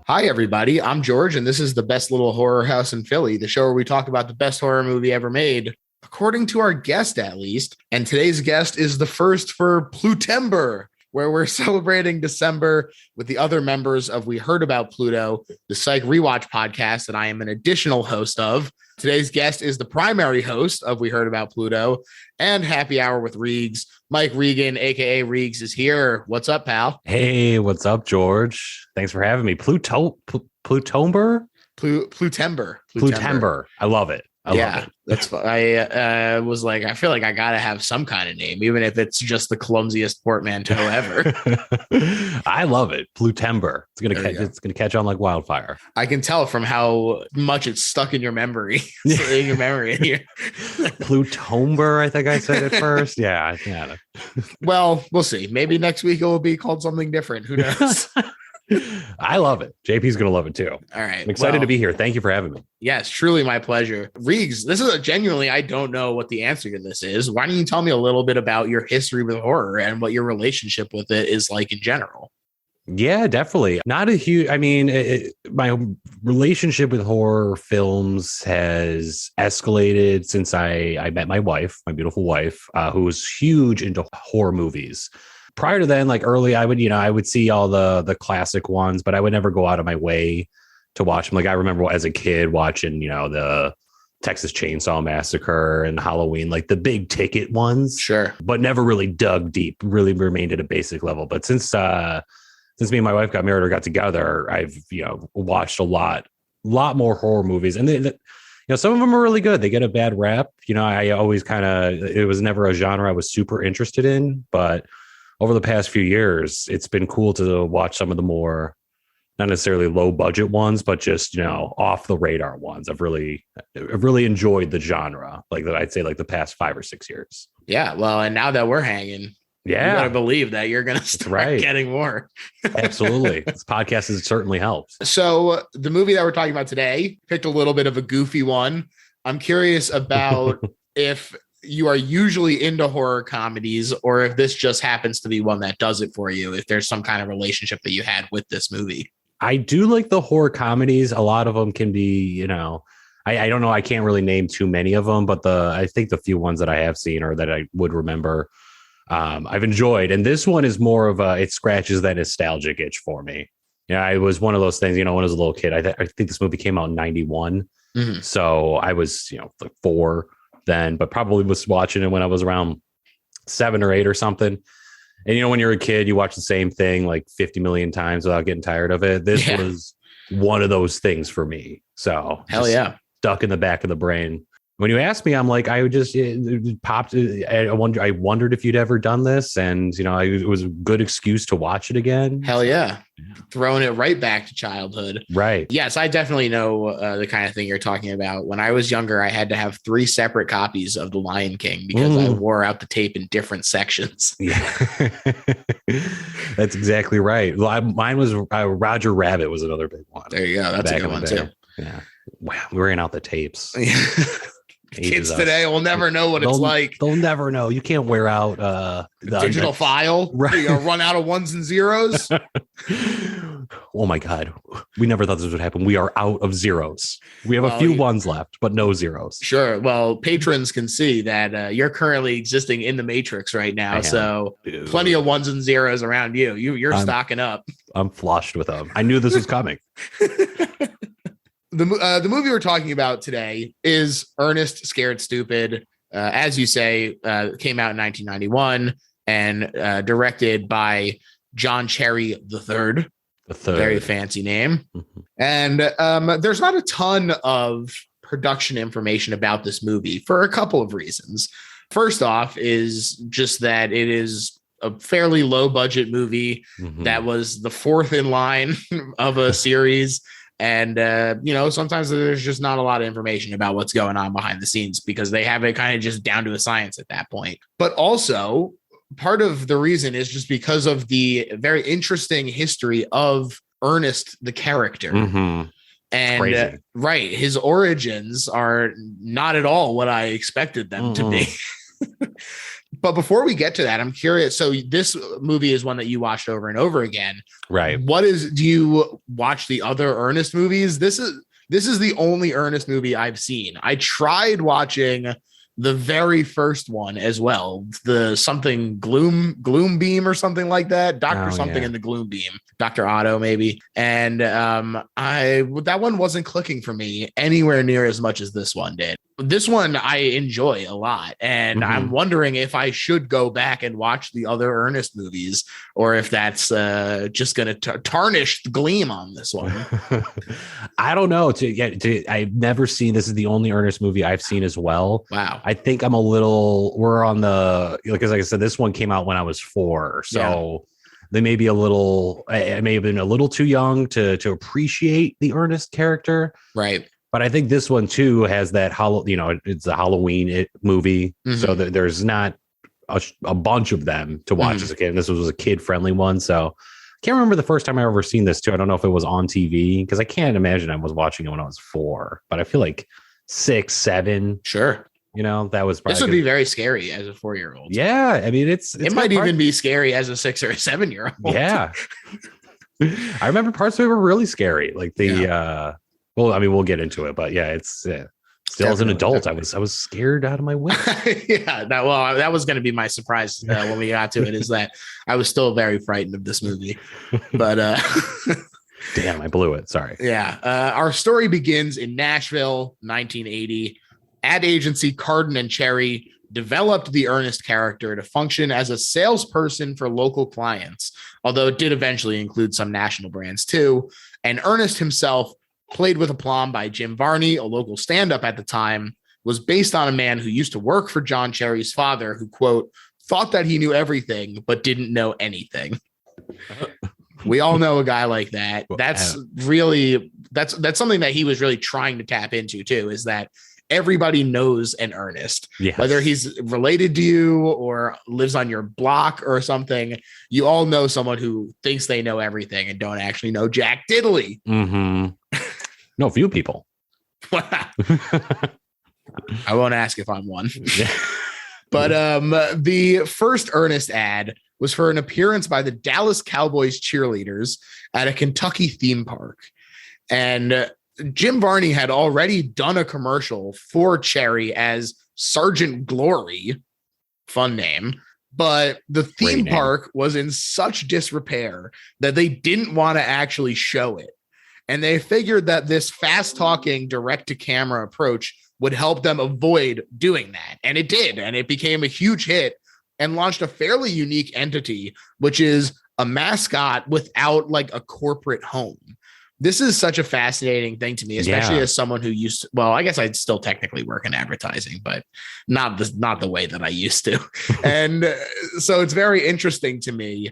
Hi, everybody. I'm George, and this is the best little horror house in Philly, the show where we talk about the best horror movie ever made, according to our guest, at least. And today's guest is the first for Plutember, where we're celebrating December with the other members of We Heard About Pluto, the Psych Rewatch podcast that I am an additional host of. Today's guest is the primary host of We Heard About Pluto and Happy Hour with Regs. Mike Regan, aka Regs, is here. What's up, pal? Hey, what's up, George? Thanks for having me. Plutember? Plutember. I love it. I love it. That's fun. I was like, I feel like I gotta have some kind of name, even if it's just the clumsiest portmanteau ever. I love it. Plutember. It's gonna catch on like wildfire. I can tell from how much it's stuck in your memory. In your memory here. Plutember, I think I said it first. Yeah. Well, we'll see. Maybe next week it will be called something different. Who knows? I love it. JP's gonna love it too. All right. I'm excited to be here. Thank you for having me. Yes, truly my pleasure. Regs, this is genuinely, I don't know what the answer to this is. Why don't you tell me a little bit about your history with horror and what your relationship with it is like in general? Yeah, definitely. Not a huge, my relationship with horror films has escalated since I met my wife, my beautiful wife, who was huge into horror movies. Prior to then, like early, I would see all the classic ones, but I would never go out of my way to watch them. Like I remember as a kid watching, the Texas Chainsaw Massacre and Halloween, like the big ticket ones. Sure. But never really dug deep, really remained at a basic level. But since me and my wife got married or got together, I've, watched a lot more horror movies. And some of them are really good. They get a bad rap. I always it was never a genre I was super interested in, but over the past few years, it's been cool to watch some of the more, not necessarily low budget ones, but just, off the radar ones. I've really enjoyed the genre, like that. I'd say like the past 5 or 6 years. Yeah. Well, and now that we're hanging, you gotta believe that you're going to start getting more. Absolutely. This podcast has certainly helped. So the movie that we're talking about today picked a little bit of a goofy one. I'm curious about if you are usually into horror comedies or if this just happens to be one that does it for you, if there's some kind of relationship that you had with this movie. I do like the horror comedies. A lot of them can be, I don't know. I can't really name too many of them, but I think the few ones that I have seen or that I would remember, I've enjoyed. And this one is more of it scratches that nostalgic itch for me. Yeah, it was one of those things, when I was a little kid, I think this movie came out in 91. Mm-hmm. So I was, like 4 then, but probably was watching it when I was around 7 or 8 or something. And, when you're a kid, you watch the same thing like 50 million times without getting tired of it. This was one of those things for me. So hell yeah. Stuck in the back of the brain. When you asked me, I'm like, it popped. I wondered if you'd ever done this. And, it was a good excuse to watch it again. Hell yeah. Throwing it right back to childhood. Right. Yes, I definitely know the kind of thing you're talking about. When I was younger, I had to have 3 separate copies of The Lion King because I wore out the tape in different sections. Yeah. That's exactly right. Mine was Roger Rabbit was another big one. There you go. That's a good one too. Yeah. Wow. We ran out the tapes. Kids today will never know what it's like. They'll never know. You can't wear out the digital file. Right. You're gonna run out of ones and zeros. Oh my God. We never thought this would happen. We are out of zeros. We have a few ones left, but no zeros. Sure. Well, patrons can see that you're currently existing in the matrix right now. So plenty of ones and zeros around you. You're stocking up. I'm flushed with them. I knew this was coming. The movie we're talking about today is Ernest Scared Stupid. As you say, came out in 1991 and directed by John Cherry III. Very fancy name. Mm-hmm. And there's not a ton of production information about this movie for a couple of reasons. First off is just that it is a fairly low budget movie that was the 4th in line of a series. And, sometimes there's just not a lot of information about what's going on behind the scenes because they have it kind of just down to a science at that point. But also part of the reason is just because of the very interesting history of Ernest, the character. Mm-hmm. And right, his origins are not at all what I expected them to be. But before we get to that, I'm curious. So this movie is one that you watched over and over again. Right. Do you watch the other Ernest movies? This is the only Ernest movie I've seen. I tried watching the very first one as well, the something gloom beam or something like that, Dr. something in the gloom beam, Dr. Otto maybe. And that one wasn't clicking for me anywhere near as much as this one did. This one I enjoy a lot, and I'm wondering if I should go back and watch the other Ernest movies, or if that's just going to tarnish the gleam on this one. I don't know. I've never seen. This is the only Ernest movie I've seen as well. Wow. I think I'm a little. We're on the because, like I said, this one came out when I was 4, so they may be a little. I may have been a little too young to appreciate the Ernest character, right? But I think this one too has that it's a Halloween movie, so that there's not a bunch of them to watch as a kid. And this was a kid friendly one, so I can't remember the first time I ever seen this too. I don't know if it was on TV because I can't imagine I was watching it when I was 4, but I feel like 6, 7. Sure. That was probably this would be very scary as a 4-year-old. Yeah, I mean it might even be scary as a 6 or a 7-year-old. Yeah. I remember parts of it were really scary, like the well, I mean, we'll get into it, but yeah, it's still definitely, as an adult, I was scared out of my wits. That was going to be my surprise when we got to it, is that I was still very frightened of this movie. But damn, I blew it. Sorry. Yeah, our story begins in Nashville, 1980. Ad agency Carden and Cherry developed the Ernest character to function as a salesperson for local clients, although it did eventually include some national brands too. And Ernest himself, played with aplomb by Jim Varney, a local stand-up at the time, was based on a man who used to work for John Cherry's father, who, quote, thought that he knew everything, but didn't know anything. We all know a guy like that. That's something that he was really trying to tap into too, is that everybody knows an Ernest, whether he's related to you or lives on your block or something. You all know someone who thinks they know everything and don't actually know jack diddly. No, few people. I won't ask if I'm one. But the first Ernest ad was for an appearance by the Dallas Cowboys cheerleaders at a Kentucky theme park. And Jim Varney had already done a commercial for Cherry as Sergeant Glory. Fun name. But the theme park was in such disrepair that they didn't want to actually show it. And they figured that this fast-talking, direct-to-camera approach would help them avoid doing that. And it did. And it became a huge hit and launched a fairly unique entity, which is a mascot without like a corporate home. This is such a fascinating thing to me, especially as someone who used to, well, I guess I'd still technically work in advertising, but not the way that I used to. And so it's very interesting to me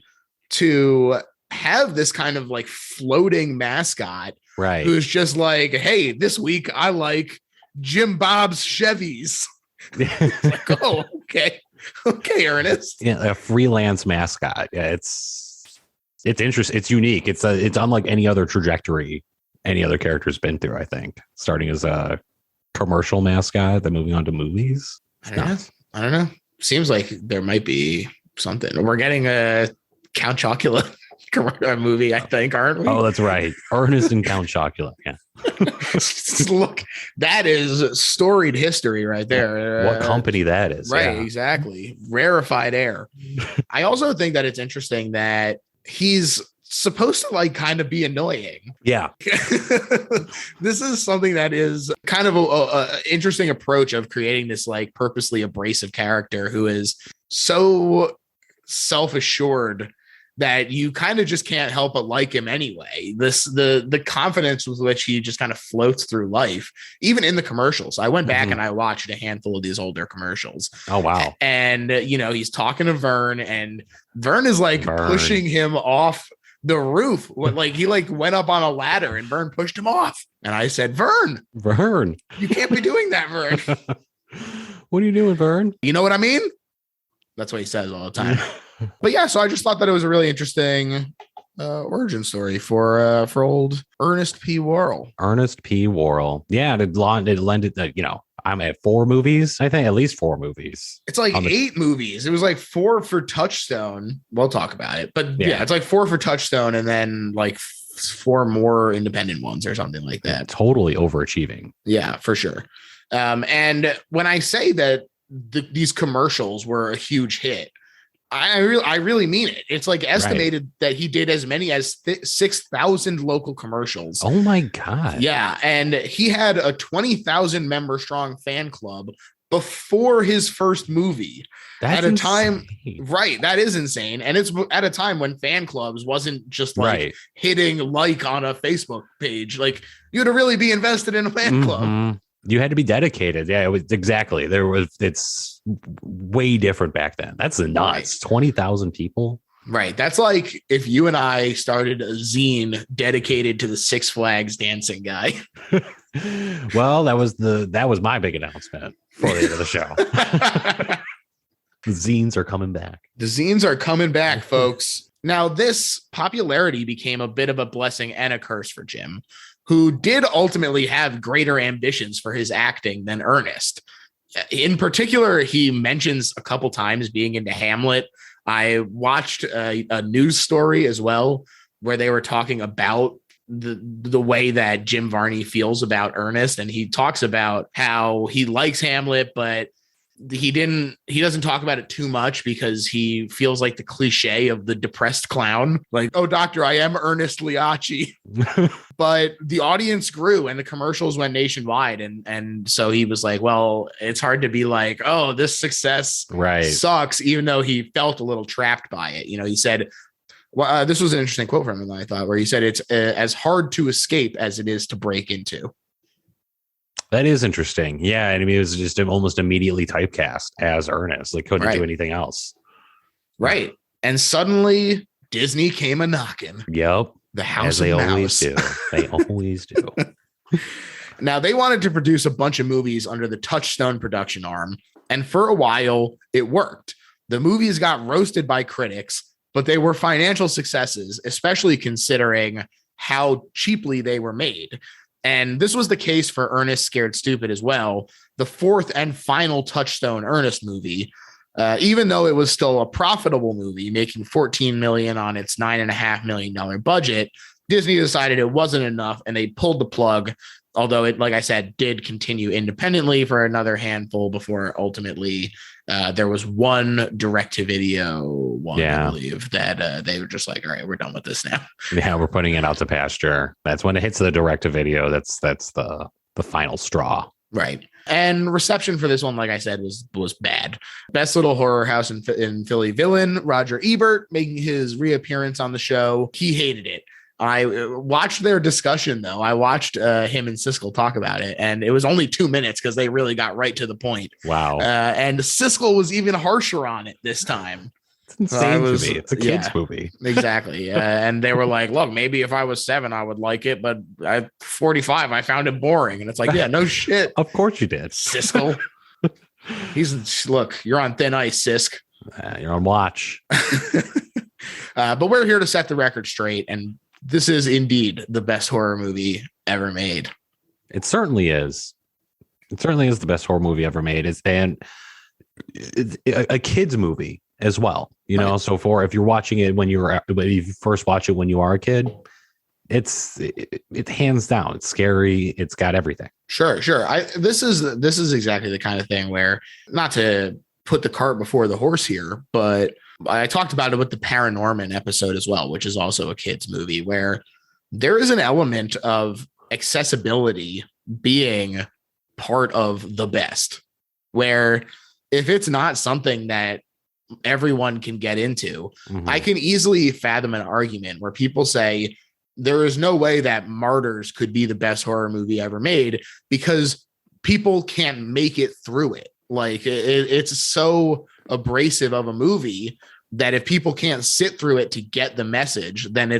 to have this kind of like floating mascot, right? Who's just like, hey, this week I like Jim Bob's Chevys. Like, oh, okay, Ernest. Yeah, a freelance mascot. Yeah, it's interesting. It's unique. It's unlike any other trajectory any other character's been through. I think starting as a commercial mascot, then moving on to movies. I don't know. Seems like there might be something. We're getting a Count Chocula movie, I think, aren't we? Oh, that's right. Ernest and Count Chocula. Yeah. Look, that is storied history right there. What company that is. Right, exactly. Rarefied air. I also think that it's interesting that he's supposed to like kind of be annoying. Yeah. This is something that is kind of a interesting approach of creating this like purposely abrasive character who is so self-assured that you kind of just can't help but like him anyway. The confidence with which he just kind of floats through life, even in the commercials. I went back and I watched a handful of these older commercials. Oh, wow. And, he's talking to Vern, and Vern is like pushing him off the roof. Like he like went up on a ladder and Vern pushed him off. And I said, Vern, you can't be doing that, Vern. What are you doing, Vern? You know what I mean? That's what he says all the time. But yeah, so I just thought that it was a really interesting origin story for old Ernest P. Worrell. Ernest P. Worrell. Yeah, it lended that, I'm at 4 movies. I think at least 4 movies. It's like 8 movies. It was like 4 for Touchstone. We'll talk about it. But yeah, it's like 4 for Touchstone and then like 4 more independent ones or something like that. Totally overachieving. Yeah, for sure. And when I say that these commercials were a huge hit, I really mean it. It's like estimated that he did as many as 6,000 local commercials. Oh my God. Yeah. And he had a 20,000 member strong fan club before his first movie. That's at a insane. time, right? That is insane. And it's at a time when fan clubs wasn't just like hitting like on a Facebook page. Like you had to really be invested in a fan club. You had to be dedicated. Yeah, it was exactly. It's way different back then. That's nuts. 20,000 people. Right. That's like if you and I started a zine dedicated to the Six Flags dancing guy. Well, that was my big announcement for the end of the show. The zines are coming back. The zines are coming back, folks. Now, this popularity became a bit of a blessing and a curse for Jim, who did ultimately have greater ambitions for his acting than Ernest. In particular, he mentions a couple times being into Hamlet. I watched a news story as well where they were talking about the way that Jim Varney feels about Ernest, and he talks about how he likes Hamlet, but he doesn't talk about it too much because he feels like the cliche of the depressed clown, like, oh, doctor, I am Ernest Liacci. But the audience grew and the commercials went nationwide. And so he was like, well, it's hard to be like, oh, this success sucks, even though he felt a little trapped by it. You know, he said, well, this was an interesting quote from him, I thought, where he said it's as hard to escape as it is to break into. That is interesting. Yeah. And I mean, it was just almost immediately typecast as Ernest. Like, couldn't do anything else. Right. And suddenly Disney came a knocking. Yep. The house as they of always mouse. do. They always do. Now, they wanted to produce a bunch of movies under the Touchstone production arm. And for a while, it worked. The movies got roasted by critics, but they were financial successes, especially considering how cheaply they were made. And this was the case for Ernest Scared Stupid as well, the 4th and final Touchstone Ernest movie. Even though it was still a profitable movie, making $14 million on its $9.5 million budget, Disney decided it wasn't enough and they pulled the plug. Although it, like I said, did continue independently for another handful before ultimately there was one direct-to-video one, I believe, that they were just like, all right, we're done with this now. Yeah, we're putting it out to pasture. That's when it hits the direct-to-video. That's the final straw. Right. And reception for this one, like I said, was bad. Best Little Horror House in Philly villain, Roger Ebert, making his reappearance on the show. He hated it. I watched their discussion, though. I watched him and Siskel talk about it, and it was only 2 minutes because they really got right to the point. Wow. And Siskel was even harsher on it this time. It's insane to me. It's a kid's movie. Exactly. And they were like, look, maybe if I was 7, I would like it, but at 45, I found it boring. And it's like, yeah, no shit. Of course you did. Siskel. Look, you're on thin ice, Sisk. You're on watch. But we're here to set the record straight, and this is indeed the best horror movie ever made. It certainly is. It certainly is the best horror movie ever made. It's a kid's movie as well, you know. So if you're watching it when you first watch it when you are a kid, it's hands down. It's scary. It's got everything. Sure. This is exactly the kind of thing where, not to put the cart before the horse here, but I talked about it with the Paranorman episode as well, which is also a kid's movie, where there is an element of accessibility being part of the best, where if it's not something that everyone can get into, I can easily fathom an argument where people say there is no way that Martyrs could be the best horror movie ever made because people can't make it through it. Like it's so abrasive of a movie that if people can't sit through it to get the message, then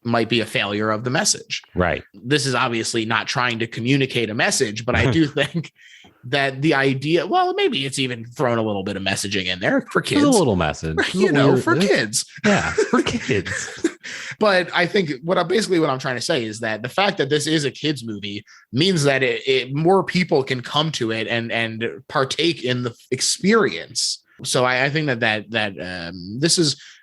might be a failure of the message. Right. This is obviously not trying to communicate a message, but I do think that the idea, well, maybe it's even thrown a little bit of messaging in there for kids. There's a little message, for kids. Yeah, for kids. But I think what I'm trying to say is that the fact that this is a kids movie means that it more people can come to it and partake in the experience. So I think that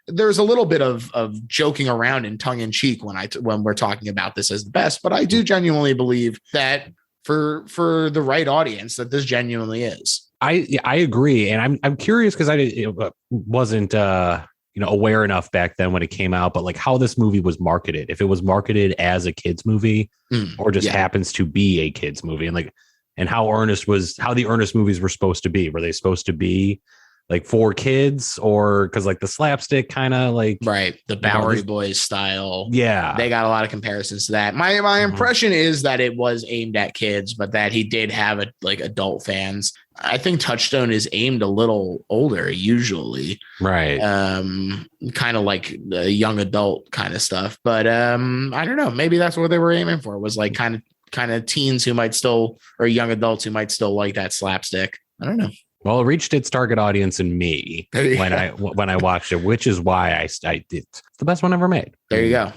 there's a little bit of joking around and tongue in cheek when we're talking about this as the best, but I do genuinely believe that for the right audience that this genuinely is. I agree, and I'm curious because I wasn't aware enough back then when it came out, but like how this movie was marketed, if it was marketed as a kids movie or just happens to be a kids movie, and how the Ernest movies were supposed to be. Were they supposed to be like for kids, or because like the slapstick kind of like the Bowery Boys style? Yeah, they got a lot of comparisons to that. My impression is that it was aimed at kids, but that he did have adult fans. I think Touchstone is aimed a little older usually, right? Kind of like the young adult kind of stuff. But I don't know. Maybe that's what they were aiming for, was like kind of teens who might still, or young adults who might still like that slapstick. I don't know. Well, it reached its target audience in me when I watched it, which is why it's the best one ever made. There you go.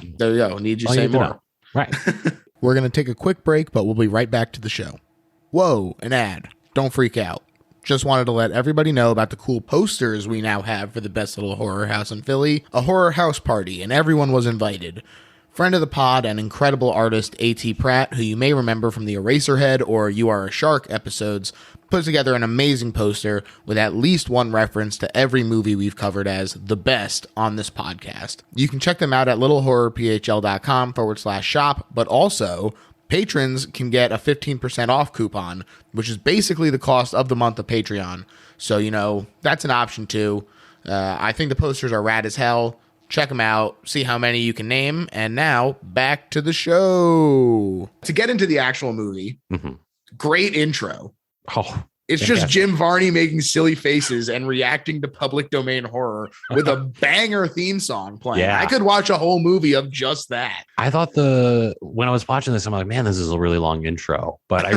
Need you say more. Right. We're going to take a quick break, but we'll be right back to the show. Whoa, an ad. Don't freak out. Just wanted to let everybody know about the cool posters we now have for the best little horror house in Philly, a horror house party, and everyone was invited. Friend of the pod and incredible artist A.T. Pratt, who you may remember from the Eraserhead or You Are a Shark episodes, put together an amazing poster with at least one reference to every movie we've covered as the best on this podcast. You can check them out at littlehorrorphl.com/shop, but also patrons can get a 15% off coupon, which is basically the cost of the month of Patreon. So, that's an option too. I think the posters are rad as hell. Check them out, see how many you can name. And now back to the show. To get into the actual movie, great intro. Oh, it's just Jim Varney making silly faces and reacting to public domain horror with a banger theme song playing. Yeah. I could watch a whole movie of just that. I thought when I was watching this, I'm like, man, this is a really long intro, but I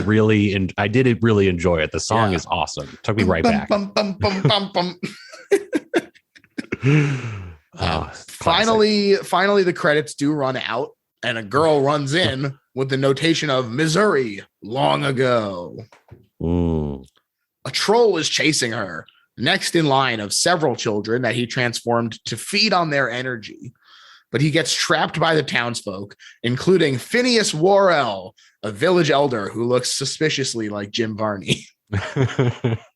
did really enjoy it. The song is awesome. Took me right back. Finally, the credits do run out and a girl runs in with the notation of Missouri long ago. A troll is chasing her, next in line of several children that he transformed to feed on their energy. But he gets trapped by the townsfolk, including Phineas Worrell, a village elder who looks suspiciously like Jim Varney.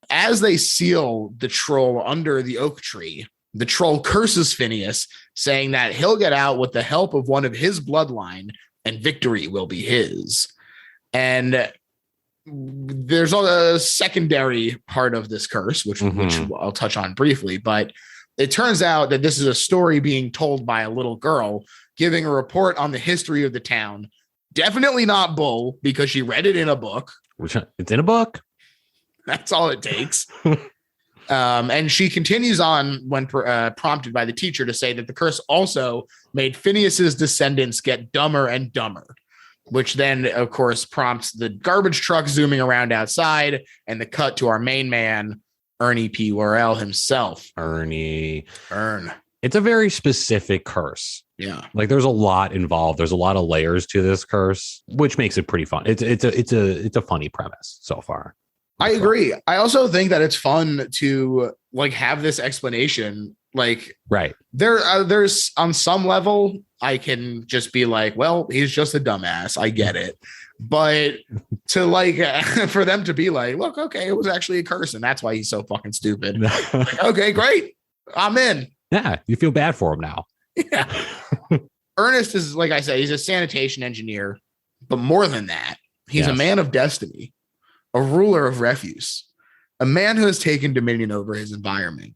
As they seal the troll under the oak tree, the troll curses Phineas, saying that he'll get out with the help of one of his bloodline and victory will be his. And there's a secondary part of this curse, which I'll touch on briefly, but it turns out that this is a story being told by a little girl giving a report on the history of the town. Definitely not bull, because she read it in a book. It's in a book. That's all it takes. And she continues on when prompted by the teacher to say that the curse also made Phineas's descendants get dumber and dumber, which then, of course, prompts the garbage truck zooming around outside and the cut to our main man, Ernie P. Worrell himself. Ern. It's a very specific curse. Yeah. Like there's a lot involved. There's a lot of layers to this curse, which makes it pretty fun. It's a funny premise so far. I agree. I also think that it's fun to have this explanation. Right. There's on some level, I can just be like, well, he's just a dumbass. I get it. But to for them to be like, look, okay, it was actually a curse. And that's why he's so fucking stupid. Okay, great. I'm in. Yeah. You feel bad for him now. Yeah. Ernest is, like I said, he's a sanitation engineer, but more than that, he's a man of destiny, a ruler of refuse, a man who has taken dominion over his environment,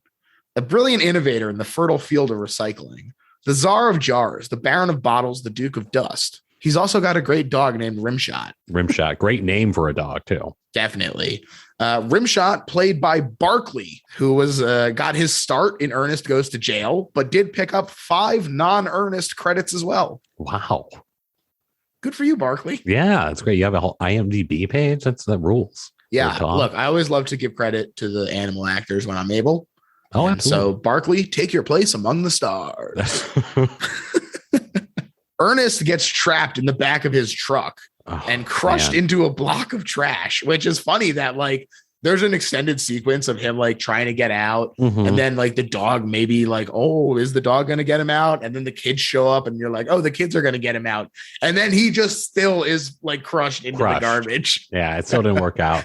a brilliant innovator in the fertile field of recycling, the czar of jars, the baron of bottles, the duke of dust. He's also got a great dog named Rimshot. Rimshot. Great name for a dog, too. Definitely. Rimshot, played by Barkley, who was got his start in Ernest Goes to Jail, but did pick up 5 non-Ernest credits as well. Wow. Good for you, Barkley. Yeah, that's great. You have a whole IMDb page. That's the rules. Yeah. Look, I always love to give credit to the animal actors when I'm able. Oh, absolutely. So, Barkley, take your place among the stars. Ernest gets trapped in the back of his truck and crushed into a block of trash, which is funny that like there's an extended sequence of him like trying to get out. And then like the dog maybe like, oh, is the dog going to get him out? And then the kids show up and you're like, oh, the kids are going to get him out. And then he just still is like crushed into the garbage. Yeah, it still didn't work out.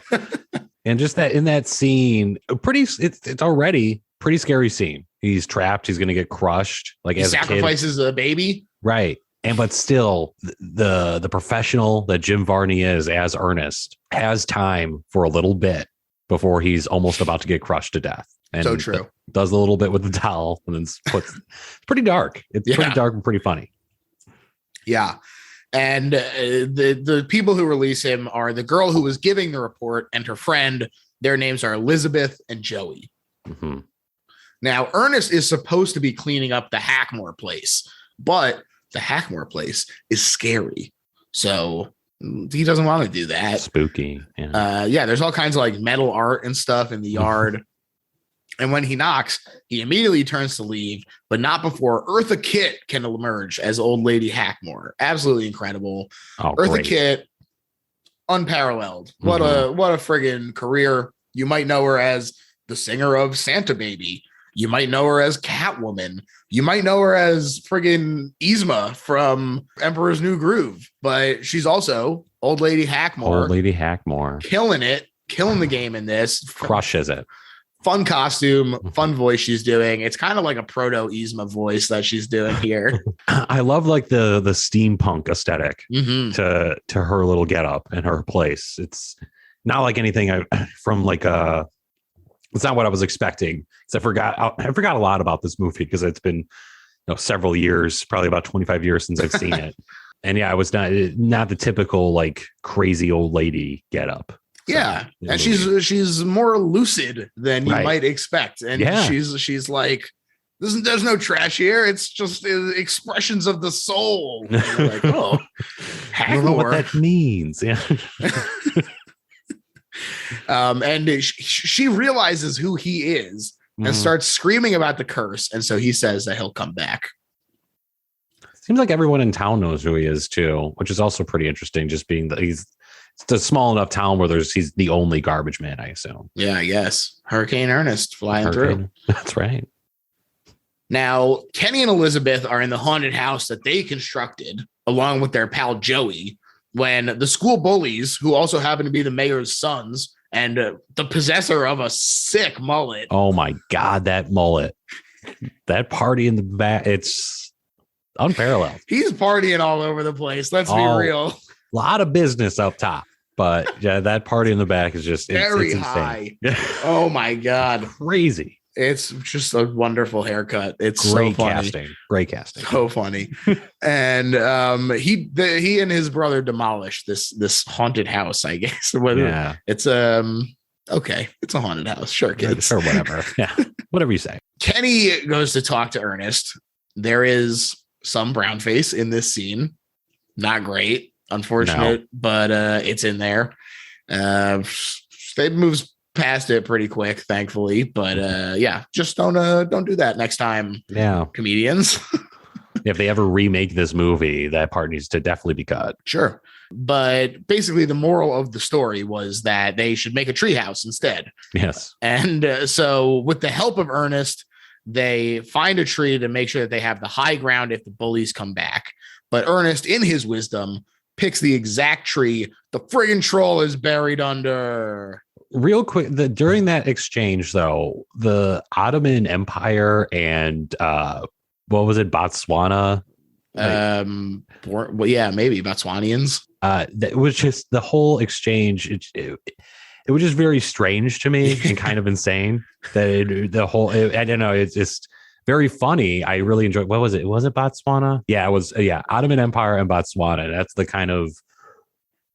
And just that in that scene, it's already pretty scary scene. He's trapped. He's going to get crushed. Like he sacrifices a baby. Right. And but still, the professional that Jim Varney is as Ernest has time for a little bit before he's almost about to get crushed to death. And so true. Does a little bit with the towel and then puts. It's pretty dark. It's pretty dark and pretty funny. Yeah. And the people who release him are the girl who was giving the report and her friend. Their names are Elizabeth and Joey. Now, Ernest is supposed to be cleaning up the Hackmore place, but the Hackmore place is scary. So he doesn't want to do that. Spooky. Yeah, there's all kinds of like metal art and stuff in the yard. And when he knocks, he immediately turns to leave, but not before Eartha Kitt can emerge as Old Lady Hackmore. Absolutely incredible. Eartha Kitt, unparalleled. What a friggin' career. You might know her as the singer of Santa Baby. You might know her as Catwoman. You might know her as friggin' Yzma from Emperor's New Groove. But she's also Old Lady Hackmore. Old Lady Hackmore. Killing it. Killing the game in this. Crushes it. Fun costume, fun voice she's doing. It's kind of like a proto Yzma voice that she's doing here. I love like the steampunk aesthetic to her little getup and her place. It's not like anything from like it's not what I was expecting. Because I forgot a lot about this movie because it's been several years, probably about 25 years since I've seen it. And yeah, I was not the typical like crazy old lady getup. Yeah, and she's more lucid than you might expect, and she's like, there's no trash here. It's just expressions of the soul. And you're like, oh, I don't know what that means. Yeah. And she realizes who he is and starts screaming about the curse, and so he says that he'll come back. Seems like everyone in town knows who he is too, which is also pretty interesting. Just being that it's a small enough town where he's the only garbage man, I assume. Yeah, I guess. Hurricane Ernest flying through. That's right. Now, Kenny and Elizabeth are in the haunted house that they constructed along with their pal Joey when the school bullies, who also happen to be the mayor's sons and the possessor of a sick mullet. Oh my God, that mullet. That party in the back, it's unparalleled. He's partying all over the place. Let's be real. A lot of business up top, but yeah, that party in the back is just very high. Oh my God. Crazy. It's just a wonderful haircut. It's great so funny. casting. Great casting. So funny. And he and his brother demolished this haunted house, I guess. Yeah. It's okay. It's a haunted house. Sure, kids. Sure, whatever. Yeah. Whatever you say. Kenny goes to talk to Ernest. There is some brown face in this scene. Not great. Unfortunate, but it's in there. It moves past it pretty quick, thankfully. But yeah, just don't do that next time. Yeah, comedians. If they ever remake this movie, that part needs to definitely be cut. Sure, but basically, the moral of the story was that they should make a treehouse instead. Yes, and so with the help of Ernest, they find a tree to make sure that they have the high ground if the bullies come back. But Ernest, in his wisdom, picks the exact tree the friggin' troll is buried under. Real quick, during that exchange, though, the Ottoman Empire and what was it, Botswana? Well, yeah, maybe Botswanians. That was just the whole exchange. It was just very strange to me and kind of insane. I don't know. It's just very funny. I really enjoyed. What was it? Was it Botswana? Yeah, it was. Yeah, Ottoman Empire and Botswana. That's the kind of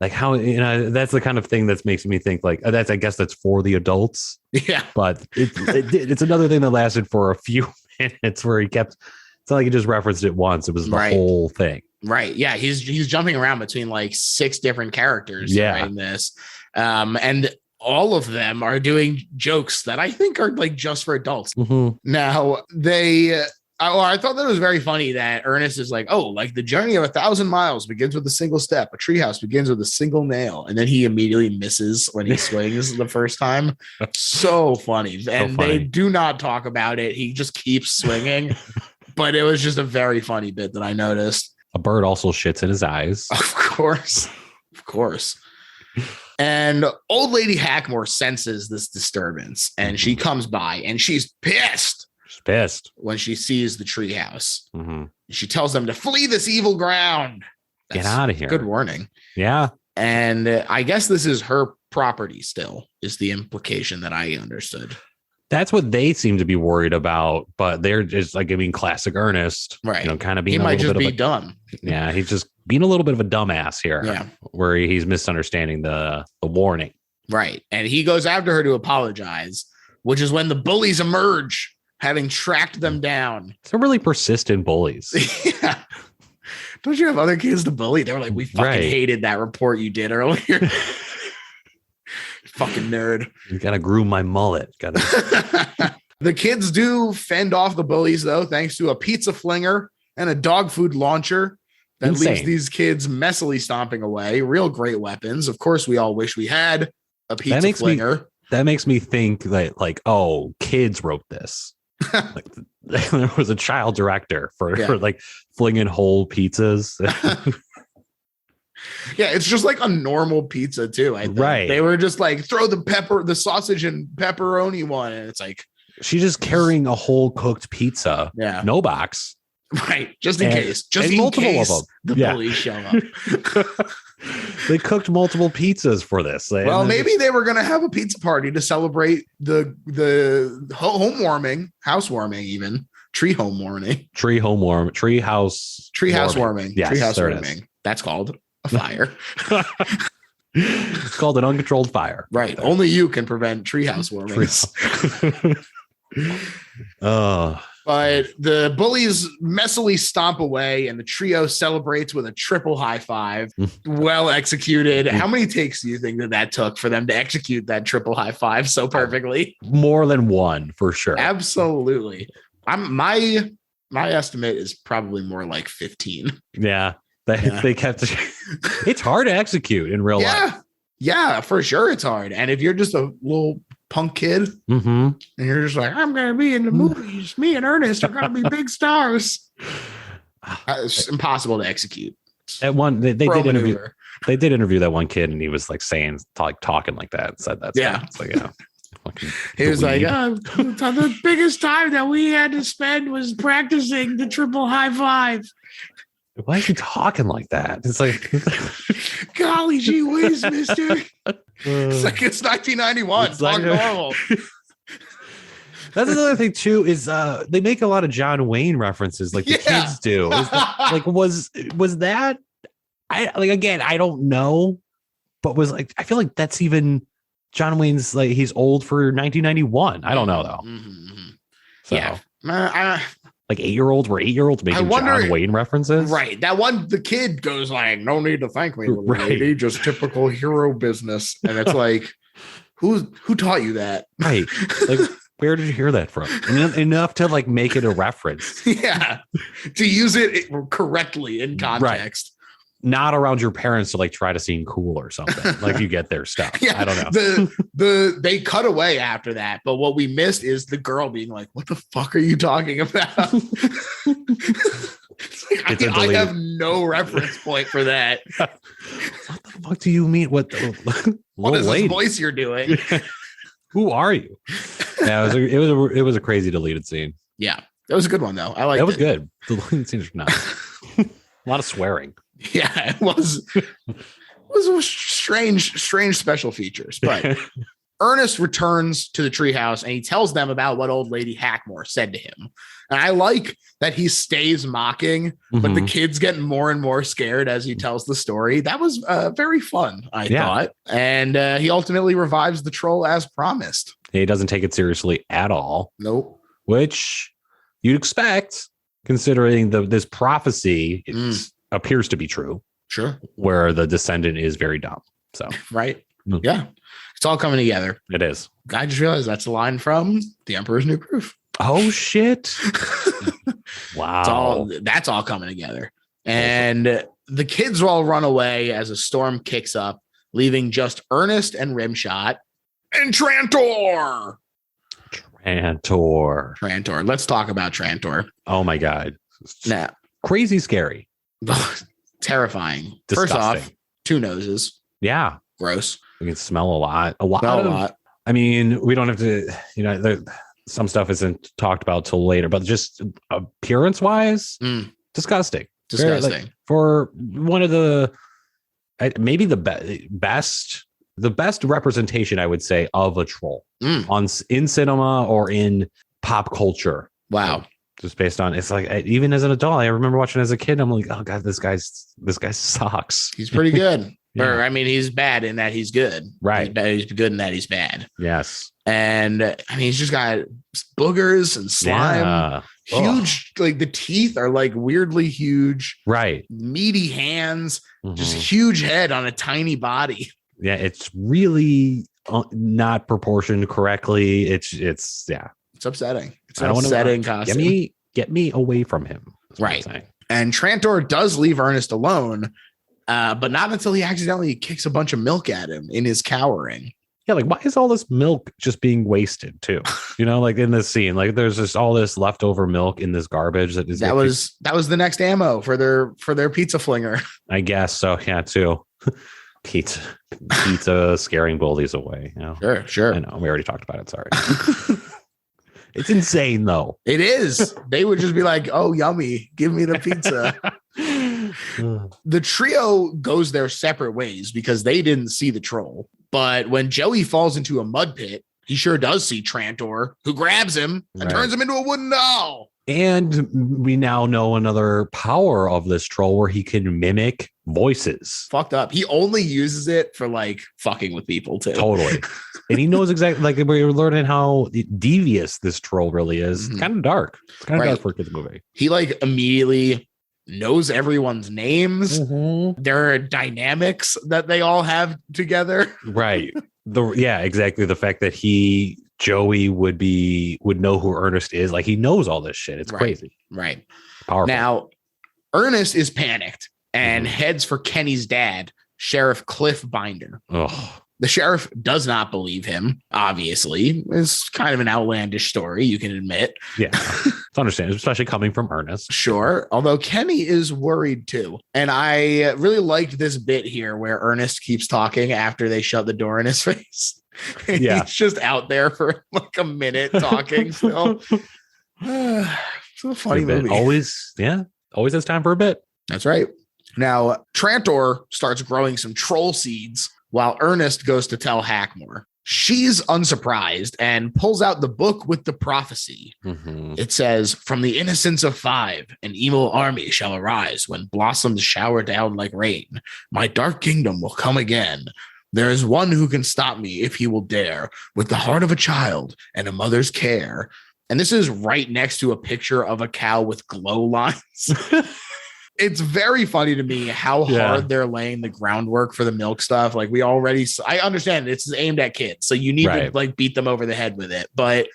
like how that's the kind of thing that makes me think like I guess that's for the adults. Yeah, but it's another thing that lasted for a few minutes where he kept. It's not like he just referenced it once. It was the whole thing. Right. Yeah. He's jumping around between like 6 different characters in this, and all of them are doing jokes that I think are like just for adults. Mm-hmm. Now they I thought that was very funny that Ernest is like, oh, like the journey of 1,000 miles begins with a single step. A treehouse begins with a single nail. And then he immediately misses when he swings the first time. So funny. And they do not talk about it. He just keeps swinging. But it was just a very funny bit that I noticed. A bird also shits in his eyes. Of course. Of course. And old lady Hackmore senses this disturbance and she comes by and she's pissed. Pissed when she sees the treehouse. She tells them to flee this evil ground. Get out of here. Good warning. Yeah. And I guess this is her property still, is the implication that I understood. That's what they seem to be worried about, but they're just like, I mean, classic Ernest, right? You know, kind of being he might just be dumb. Yeah, he's just being a little bit of a dumbass here. Yeah, where he's misunderstanding the warning. Right, and he goes after her to apologize, which is when the bullies emerge, having tracked them down. They're really persistent bullies. Yeah. Don't you have other kids to bully? They were like, we fucking hated that report you did earlier. Fucking nerd. You gotta groom my mullet. The kids do fend off the bullies, though, thanks to a pizza flinger and a dog food launcher that leaves these kids messily stomping away. Real great weapons. Of course, we all wish we had a pizza flinger. That makes me think that, like, oh, kids wrote this. Like, there was a child director for like flinging whole pizzas. Yeah, it's just like a normal pizza too. I think. Right. They were just like, throw the sausage and pepperoni one, and it's like she's just carrying a whole cooked pizza. Yeah, no box. Right, just in case. Just in multiple case of them. The bullies show up. They cooked multiple pizzas for this. Well, maybe they were going to have a pizza party to celebrate the housewarming, even tree house warming. Yes, treehouse warming. That's called a fire. It's called an uncontrolled fire. Right. Only you can prevent treehouse warmings. But the bullies messily stomp away and the trio celebrates with a triple high five. Well executed. How many takes do you think that took for them to execute that triple high five so perfectly? More than one, for sure. Absolutely. My estimate is probably more like 15. Yeah. They kept it's hard to execute in real life. Yeah, for sure it's hard. And if you're just a little punk kid and you're just like, I'm gonna be in the movies, me and Ernest are gonna be big stars. It's impossible to execute. At one they did interview that one kid and he was like talking like that, said that. Yeah. It's like, yeah. He was like, the biggest time that we had to spend was practicing the triple high five. Why is he talking like that? It's like, golly gee whiz, mister. It's like it's 1991. It's like normal. That's another thing too, is they make a lot of John Wayne references like the kids do. Was that I don't know, but was like, I feel like that's even John Wayne's, like, he's old for 1991. I don't know though. So, yeah. Like 8-year-olds making John Wayne references. Right. That one, the kid goes like, no need to thank me, little lady, just typical hero business. And it's like, who taught you that? Right. Like, where did you hear that from? Enough to like make it a reference. Yeah. To use it correctly in context. Right. Not around your parents to like try to seem cool or something. Like you get their stuff. Yeah, I don't know. They cut away after that, but what we missed is the girl being like, "What the fuck are you talking about?" I have no reference point for that. What the fuck do you mean? What is this voice you're doing? Who are you? Yeah, it was a crazy deleted scene. Yeah, that was a good one though. I like it. Was good. The deleted scene was nice. A lot of swearing. Yeah, it was a strange special features. But Ernest returns to the treehouse and he tells them about what old lady Hackmore said to him. And I like that he stays mocking, but the kids get more and more scared as he tells the story. That was very fun, I thought. And he ultimately revives the troll as promised. He doesn't take it seriously at all. Nope. Which you'd expect, considering this prophecy appears to be true. Sure. Where the descendant is very dumb. So right. Yeah. It's all coming together. It is. I just realized that's a line from The Emperor's New Groove. Oh shit. Wow. That's all coming together. And the kids all run away as a storm kicks up, leaving just Ernest and Rimshot and Trantor. Trantor. Let's talk about Trantor. Oh my God. Nah. Crazy scary. Terrifying. Disgusting. First off, 2 noses. Yeah. Gross. We can smell a lot. A lot. I mean, we don't have to, some stuff isn't talked about till later, but just appearance wise, disgusting. Disgusting. For one of the, maybe the best representation, I would say, of a troll in cinema or in pop culture. Wow. Just based on, it's like, even as an adult, I remember watching as a kid. I'm like, oh God, this guy sucks. He's pretty good. Yeah. Or, I mean, he's bad in that he's good. Right. He's good in that he's bad. Yes. And I mean, he's just got boogers and slime. Yeah. Huge, like the teeth are like weirdly huge. Right. Meaty hands, just huge head on a tiny body. Yeah. It's really not proportioned correctly. It's upsetting. It's an upsetting costume. Get me away from him. Right. And Trantor does leave Ernest alone, but not until he accidentally kicks a bunch of milk at him in his cowering. Yeah, like why is all this milk just being wasted too? Like in this scene, like there's just all this leftover milk in this garbage that was the next ammo for their pizza flinger. I guess so. Yeah, too. Pizza scaring bullies away. Sure. I know we already talked about it. Sorry. It's insane though. It is. They would just be like, "Oh, yummy! Give me the pizza." The trio goes their separate ways because they didn't see the troll. But when Joey falls into a mud pit, he sure does see Trantor, who grabs him and turns him into a wooden doll. And we now know another power of this troll where he can mimic voices. Fucked up. He only uses it for like fucking with people too. Totally. And he knows exactly, like we're learning how devious this troll really is. It's kind of dark. It's kind of dark for a kid's movie. He like immediately knows everyone's names. There are dynamics that they all have together. Right. Exactly. The fact that Joey would know who Ernest is. Like he knows all this shit. It's crazy. Right. Powerful. Now, Ernest is panicked and heads for Kenny's dad, Sheriff Cliff Binder. Ugh. The sheriff does not believe him, obviously. It's kind of an outlandish story, you can admit. Yeah, it's understandable, especially coming from Ernest. Sure, although Kenny is worried too. And I really liked this bit here where Ernest keeps talking after they shut the door in his face. Yeah. He's just out there for like a minute talking still. It's a funny movie. Always has time for a bit. That's right. Now, Trantor starts growing some troll seeds while Ernest goes to tell Hackmore. She's unsurprised and pulls out the book with the prophecy. It says, "From the innocence of 5, an evil army shall arise when blossoms shower down like rain. My dark kingdom will come again. There is one who can stop me if he will dare, with the heart of a child and a mother's care." And this is right next to a picture of a cow with glow lines. It's very funny to me how hard they're laying the groundwork for the milk stuff. Like I understand it's aimed at kids, so you need to like beat them over the head with it. But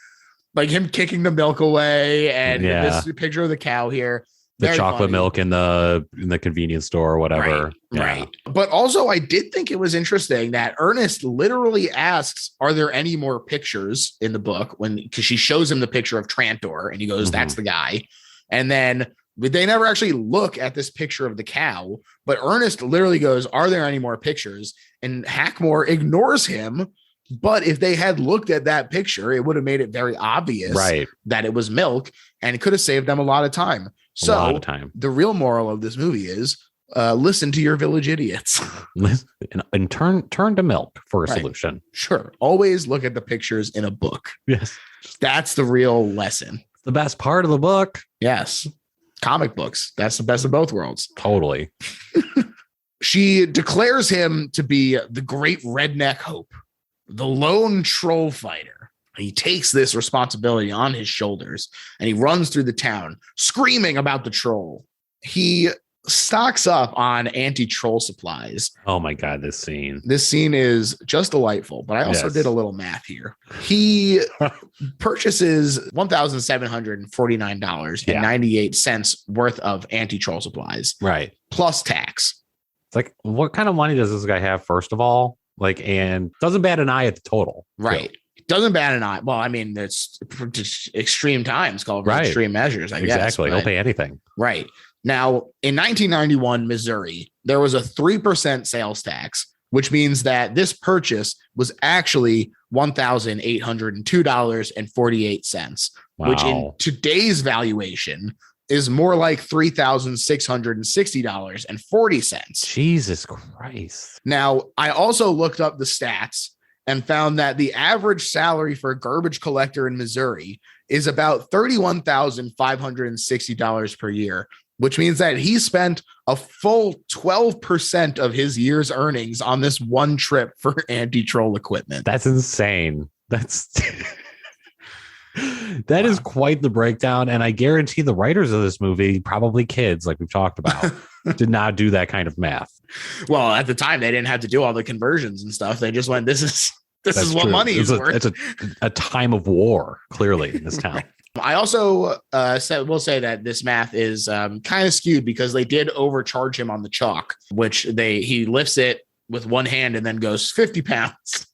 like him kicking the milk away and this picture of the cow here, the chocolate milk in the convenience store or whatever. Right. But also I did think it was interesting that Ernest literally asks, "Are there any more pictures in the book?" Because she shows him the picture of Trantor and he goes, "That's the guy." And then they never actually look at this picture of the cow, but Ernest literally goes, "Are there any more pictures?" And Hackmore ignores him. But if they had looked at that picture, it would have made it very obvious that it was milk, and it could have saved them a lot of time. So a lot of time. The real moral of this movie is listen to your village idiots and turn to milk for a solution. Sure. Always look at the pictures in a book. Yes. That's the real lesson. The best part of the book. Yes. Comic books. That's the best of both worlds. Totally. She declares him to be the great redneck hope, the lone troll fighter. He takes this responsibility on his shoulders and he runs through the town screaming about the troll. He stocks up on anti-troll supplies. Oh my God, this scene. This scene is just delightful, but I also did a little math here. He purchases $1,749.98 worth of anti-troll supplies. Right. Plus tax. It's like, what kind of money does this guy have, first of all? Like, and doesn't bat an eye at the total. Right. Too. Doesn't bat an eye. Well, I mean, it's extreme times called extreme measures, I guess. Exactly. He'll pay anything. Right. Now, in 1991, Missouri, there was a 3% sales tax, which means that this purchase was actually $1,802.48, which in today's valuation is more like $3,660.40. Jesus Christ. Now, I also looked up the stats and found that the average salary for a garbage collector in Missouri is about $31,560 per year, which means that he spent a full 12% of his year's earnings on this one trip for anti-troll equipment. That's insane. That is quite the breakdown. And I guarantee the writers of this movie, probably kids like we've talked about, did not do that kind of math. Well, at the time, they didn't have to do all the conversions and stuff. They just went, this is what money is worth. It's a time of war, clearly, in this town. I also will say that this math is kind of skewed because they did overcharge him on the chalk, which he lifts it with one hand and then goes 50 pounds.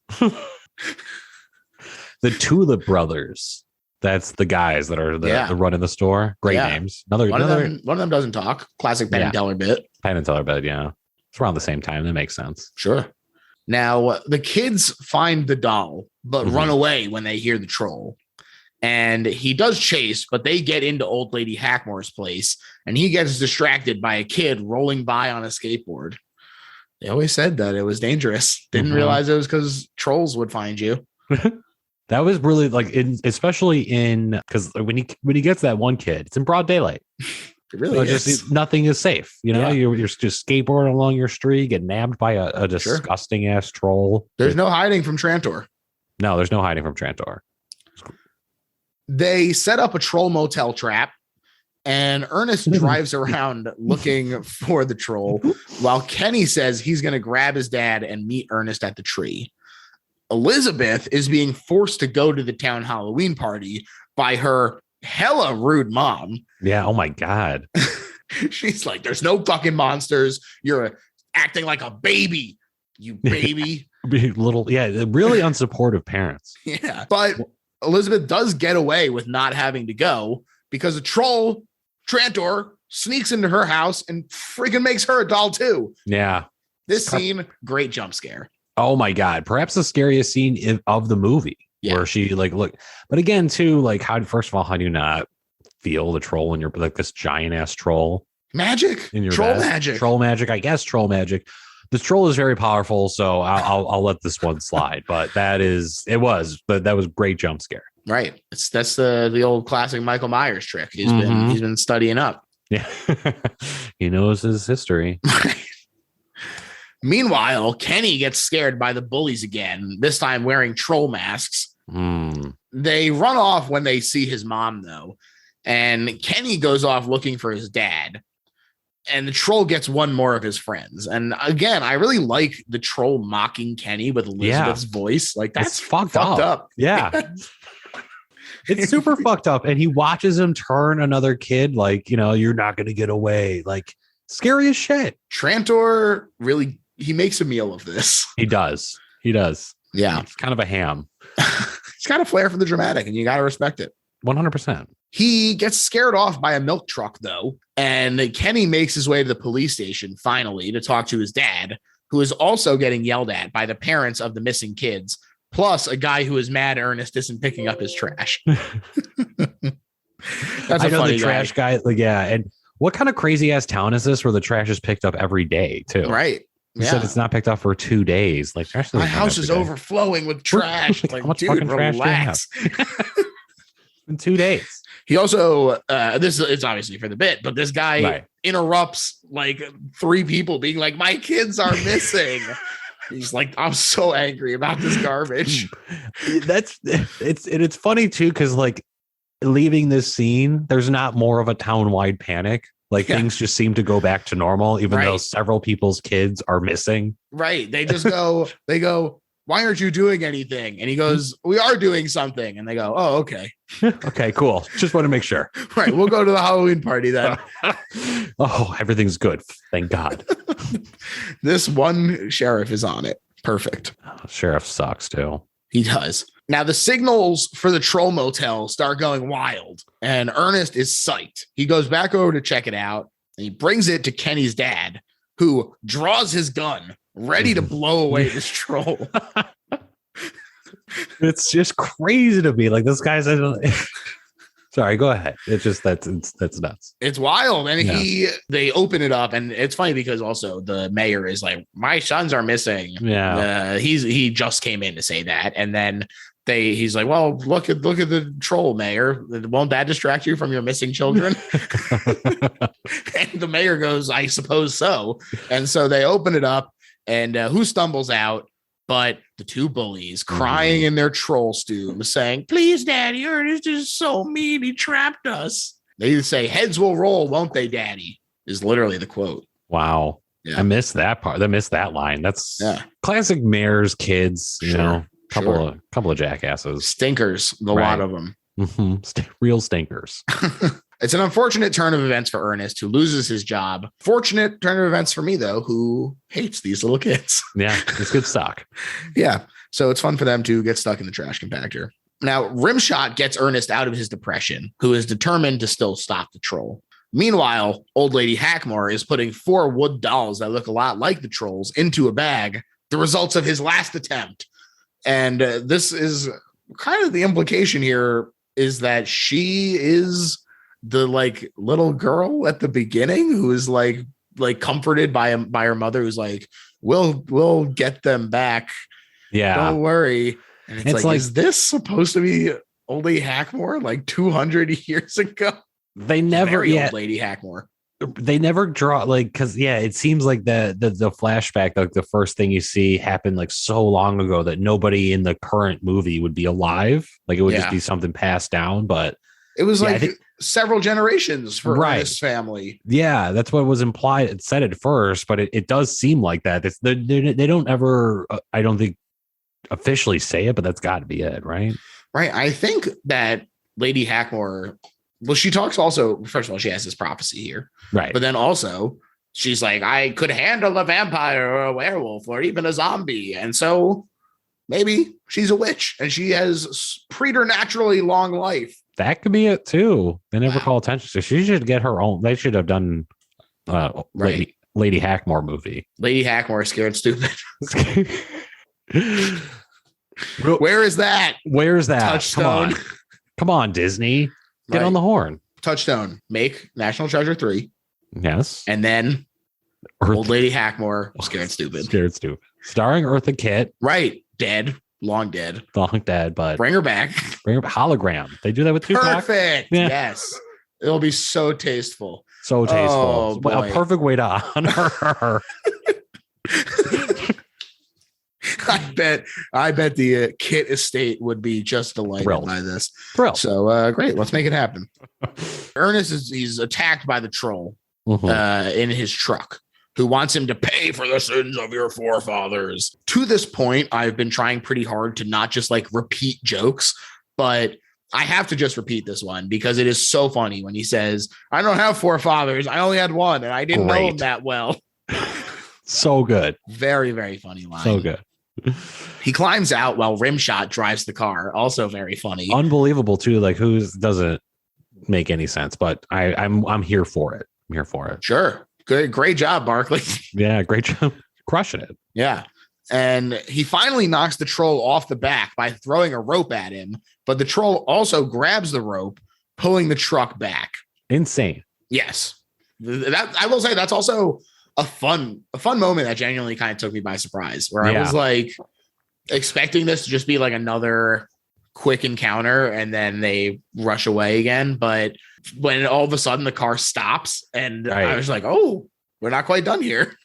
The Tulip brothers. That's the guys that are the running the store. Great names. One of them doesn't talk. Classic Penn and Teller bit. Penn and Teller bit, yeah. It's around the same time. That makes sense. Sure. Now, the kids find the doll, but run away when they hear the troll. And he does chase, but they get into Old Lady Hackmore's place, and he gets distracted by a kid rolling by on a skateboard. They always said that it was dangerous. Didn't realize it was because trolls would find you. That was really especially because when he gets that one kid, it's in broad daylight. It really is. Nothing is safe. You know, you're just skateboarding along your street, get nabbed by a disgusting ass troll. There's no hiding from Trantor. No, there's no hiding from Trantor. They set up a troll motel trap, and Ernest drives around looking for the troll while Kenny says he's going to grab his dad and meet Ernest at the tree. Elizabeth is being forced to go to the town Halloween party by her hella rude mom. Yeah. Oh my God. She's like, there's no fucking monsters. You're acting like a baby, you baby. Really unsupportive parents. Yeah. But Elizabeth does get away with not having to go because a troll, Trantor, sneaks into her house and freaking makes her a doll too. Yeah. This scene, great jump scare. Oh my God. Perhaps the scariest scene of the movie where she look, but again, too, first of all, how do you not feel the troll in your, this giant ass troll magic in your troll magic, I guess troll magic. This troll is very powerful. So I'll let this one slide, but that was great jump scare. Right. That's the old classic Michael Myers trick. He's been studying up. Yeah. He knows his history. Meanwhile, Kenny gets scared by the bullies again, this time wearing troll masks. They run off when they see his mom, though. And Kenny goes off looking for his dad. And the troll gets one more of his friends. And again, I really like the troll mocking Kenny with Elizabeth's voice. Like, that's fucked up. Yeah. It's super fucked up. And he watches him turn another kid like, you're not going to get away. Like, scary as shit. Trantor really, he makes a meal of this. He does. Yeah. It's kind of a ham. He's got a flair for the dramatic, and you got to respect it. 100%. He gets scared off by a milk truck, though, and Kenny makes his way to the police station finally to talk to his dad, who is also getting yelled at by the parents of the missing kids, plus a guy who is mad Ernest isn't picking up his trash. That's a funny trash guy. And what kind of crazy ass town is this where the trash is picked up every day, too? Right. He said it's not picked up for 2 days. Like, my house is overflowing with trash. Like, how much dude, fucking relax. Trash do you have? In 2 days. He also, this is obviously for the bit, but this guy interrupts like 3 people being like, my kids are missing. He's like, I'm so angry about this garbage. It's funny too, because like leaving this scene, there's not more of a town-wide panic. Like things just seem to go back to normal, even though several people's kids are missing. Right. They just go, why aren't you doing anything? And he goes, we are doing something. And they go, oh, okay. Okay, cool. Just want to make sure. Right. We'll go to the Halloween party then. Oh, everything's good. Thank God. This one sheriff is on it. Perfect. Sheriff sucks too. He does. Now the signals for the troll motel start going wild and Ernest is psyched. He goes back over to check it out and he brings it to Kenny's dad, who draws his gun ready to blow away this troll. It's just crazy to me. Like this guy's sorry, go ahead. It's just that's nuts. It's wild. And they open it up and it's funny because also the mayor is like, my sons are missing. Yeah. He just came in to say that. And then he's like, well, look at the troll, mayor. Won't that distract you from your missing children? And the mayor goes, I suppose so. And so they open it up and who stumbles out but the two bullies crying in their troll stew, saying, please, Daddy, Ernest is so mean. He trapped us. They say, heads will roll, won't they, Daddy? Is literally the quote. Wow. Yeah. I missed that part. I missed that line. That's classic mayor's kids, you know, couple of jackasses. Stinkers, a lot of them. Real stinkers. It's an unfortunate turn of events for Ernest, who loses his job. Fortunate turn of events for me, though, who hates these little kids. Yeah, it's good stock. Yeah, so it's fun for them to get stuck in the trash compactor. Now, Rimshot gets Ernest out of his depression, who is determined to still stop the troll. Meanwhile, old lady Hackmore is putting 4 wood dolls that look a lot like the trolls into a bag, the results of his last attempt. And this is kind of the implication here is that she is the like little girl at the beginning who is like comforted by her mother, who's like, we'll get them back. Yeah, don't worry. And it's like, is this supposed to be old lady Hackmore like 200 years ago? They never old lady Hackmore. They never draw because it seems like the flashback, like the first thing you see happened like so long ago that nobody in the current movie would be alive. Like it would just be something passed down, but it was several generations for Ernest's family. Yeah, that's what was implied. It said at first, but it does seem like that. They don't ever, I don't think, officially say it, but that's got to be it, right? Right. I think that Lady Hackmore, well, she talks also, first of all, she has this prophecy here. Right. But then also, she's like, I could handle a vampire or a werewolf or even a zombie. And so maybe she's a witch and she has preternaturally long life. That could be it too. They never call attention to. She should get her own. They should have done Lady Hackmore movie. Lady Hackmore Scared Stupid. Where is that? Where's that? Touchstone. Come on, Disney. Get on the horn. Touchstone. Make National Treasure 3. Yes. And then Old Lady Hackmore Scared Stupid. Scared Stupid. Starring Eartha Kitt. Right. Dead. Long dead, but bring her back. Hologram. They do that with Tupac. Perfect. Yeah. Yes, it'll be so tasteful. So tasteful. Oh, a perfect way to honor her. I bet the Kit estate would be just delighted by this. So great, let's make it happen. Ernest he's attacked by the troll in his truck, who wants him to pay for the sins of your forefathers. To this point, I've been trying pretty hard to not just like repeat jokes, but I have to just repeat this one because it is so funny when he says, I don't have forefathers. I only had one and I didn't know him that well. So good. Very, very funny line. So good. He climbs out while Rimshot drives the car. Also very funny. Unbelievable too. Like who doesn't make any sense, but I'm here for it. I'm here for it. Sure. Good, great job, Barkley. Yeah, great job. Crushing it. Yeah. And he finally knocks the troll off the back by throwing a rope at him. But the troll also grabs the rope, pulling the truck back. Insane. Yes. That I will say that's also a fun moment that genuinely kind of took me by surprise, where I was like expecting this to just be like another quick encounter and then they rush away again. But when all of a sudden the car stops and I was like, oh, we're not quite done here.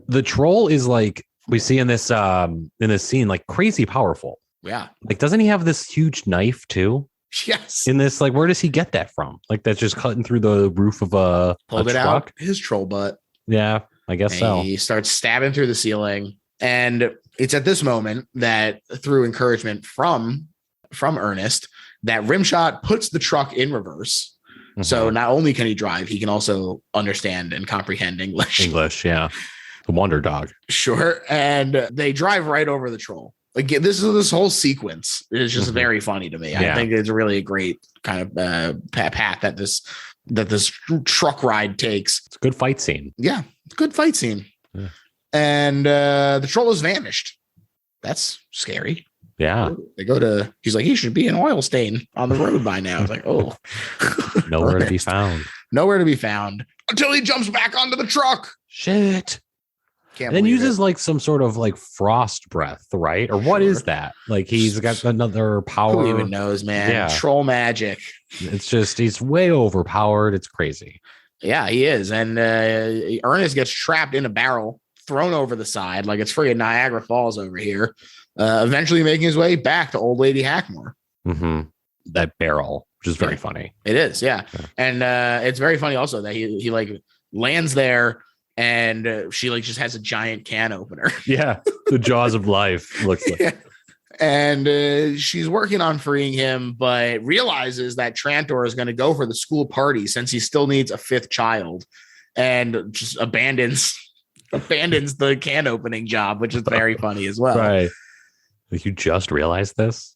The troll is like we see in this scene, like crazy powerful. Yeah. Like, doesn't he have this huge knife too? Yes. In this, like, where does he get that from? Like, that's just cutting through the roof of a Pulled it truck? out his troll butt. Yeah, I guess so. He starts stabbing through the ceiling. And it's at this moment that, through encouragement from Ernest, that Rimshot puts the truck in reverse. Mm-hmm. So not only can he drive, he can also understand and comprehend English. English, yeah. The wonder dog. Sure. And they drive right over the troll. Like, this whole sequence is just very funny to me. Yeah. I think it's really a great kind of path that this truck ride takes. It's a good fight scene. Yeah, good fight scene. Yeah. And the troll has vanished. That's scary. Yeah. They go to, he's like, he should be an oil stain on the road by now. It's like, oh. Nowhere to be found. Nowhere to be found until he jumps back onto the truck. Shit. And then uses like some sort of like frost breath, right? Or what is that? Like, he's got another power. Who even knows, man? Yeah. Troll magic. It's just, he's way overpowered. It's crazy. Yeah, he is. And Ernest gets trapped in a barrel, thrown over the side like it's friggin' Niagara Falls over here. Eventually making his way back to Old Lady Hackmore. Mm-hmm. That barrel, which is very funny. It is, yeah. And it's very funny also that he like lands there. And she like just has a giant can opener. Yeah, the jaws of life looks like. Yeah. And she's working on freeing him, but realizes that Trantor is going to go for the school party since he still needs a fifth child, and just abandons the can opening job, which is very funny as well. Right? Like, you just realized this.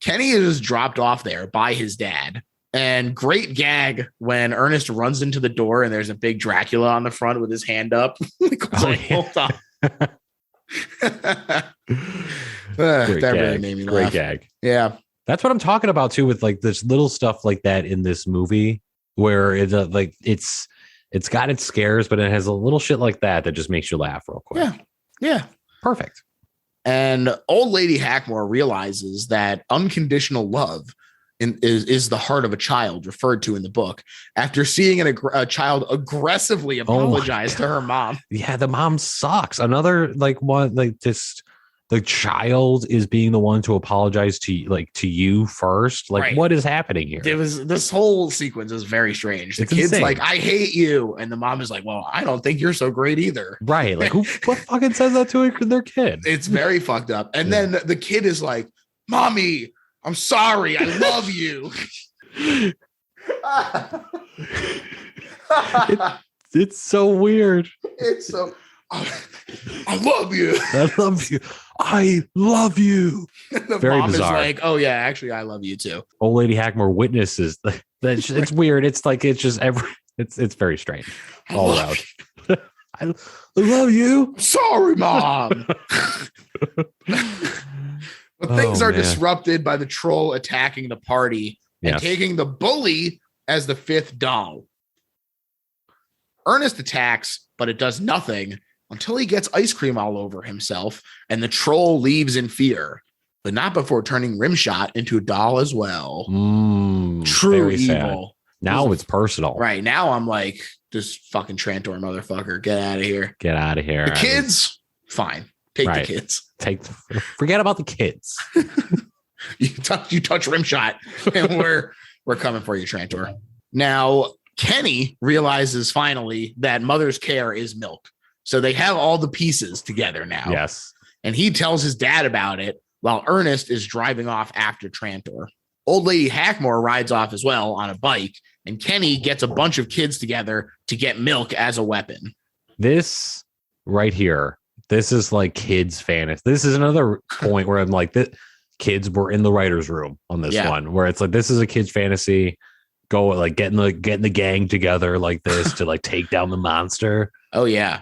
Kenny is dropped off there by his dad. And great gag when Ernest runs into the door and there's a big Dracula on the front with his hand up. Hold on. That really made me laugh. Great gag. Yeah. That's what I'm talking about too, with like this little stuff like that in this movie where it's like it's got its scares, but it has a little shit like that just makes you laugh real quick. Yeah. Yeah. Perfect. And Old Lady Hackmore realizes that unconditional love is the heart of a child referred to in the book after seeing a child aggressively apologize to her mom. Yeah, the mom sucks. Another like one, like just the child is being the one to apologize to you first. Like, right. What is happening here? This whole sequence is very strange. The kid's insane. Like, I hate you. And the mom is like, well, I don't think you're so great either. Right. Like, what fucking says that to their kid? It's very fucked up. And then the kid is like, Mommy, I'm sorry. I love you. It's so weird. It's so. I love you. I love you. I love you. The very mom bizarre. Is like, oh yeah, actually, I love you too. Old Lady Hackmore witnesses that. It's weird. It's like it's just it's very strange all around. I love you. Sorry, Mom. But things are disrupted by the troll attacking the party and taking the bully as the fifth doll. Ernest attacks, but it does nothing until he gets ice cream all over himself, and the troll leaves in fear, but not before turning Rimshot into a doll as well. True evil. Sad. Now it's personal. Right. Now I'm like, this fucking Trantor motherfucker, get out of here. Get out of here. The kids, fine. Take the kids. Forget about the kids. You touch Rimshot, and we're coming for you, Trantor. Now, Kenny realizes finally that mother's care is milk. So they have all the pieces together now. Yes. And he tells his dad about it while Ernest is driving off after Trantor. Old Lady Hackmore rides off as well on a bike, and Kenny gets a bunch of kids together to get milk as a weapon. This right here. This is like kids' fantasy. This is another point where I'm like, the kids were in the writer's room on this one, where it's like, this is a kid's fantasy. Go like getting the gang together like this to like take down the monster. Oh yeah,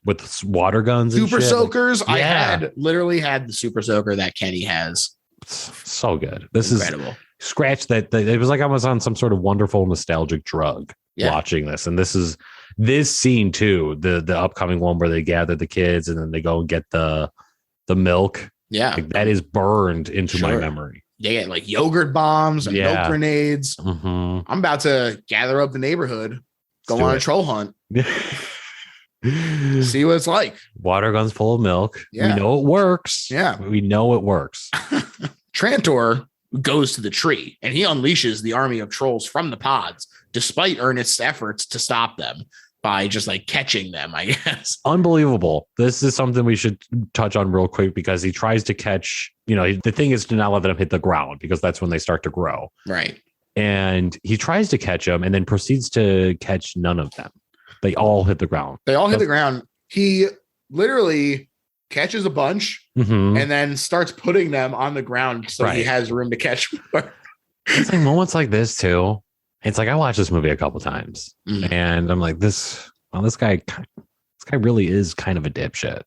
with water guns, super and shit. Soakers. Like, I literally had the super soaker that Kenny has. So good. This incredible. Is scratch that. It was like I was on some sort of wonderful nostalgic drug watching this, and this scene too, the upcoming one where they gather the kids and then they go and get the milk. Yeah. Like, that is burned into my memory. They get like yogurt bombs and milk grenades. Mm-hmm. I'm about to gather up the neighborhood, go on a troll hunt. See what it's like. Water guns full of milk. Yeah. We know it works. Yeah. We know it works. Trantor goes to the tree and he unleashes the army of trolls from the pods, despite Ernest's efforts to stop them by just like catching them, I guess. Unbelievable. This is something we should touch on real quick because he tries to catch, the thing is to not let them hit the ground because that's when they start to grow. Right. And he tries to catch them and then proceeds to catch none of them. They all hit the ground. Hit the ground. He literally catches a bunch and then starts putting them on the ground so he has room to catch more. It's like moments like this too. It's like I watched this movie a couple times and I'm like, this guy really is kind of a dipshit.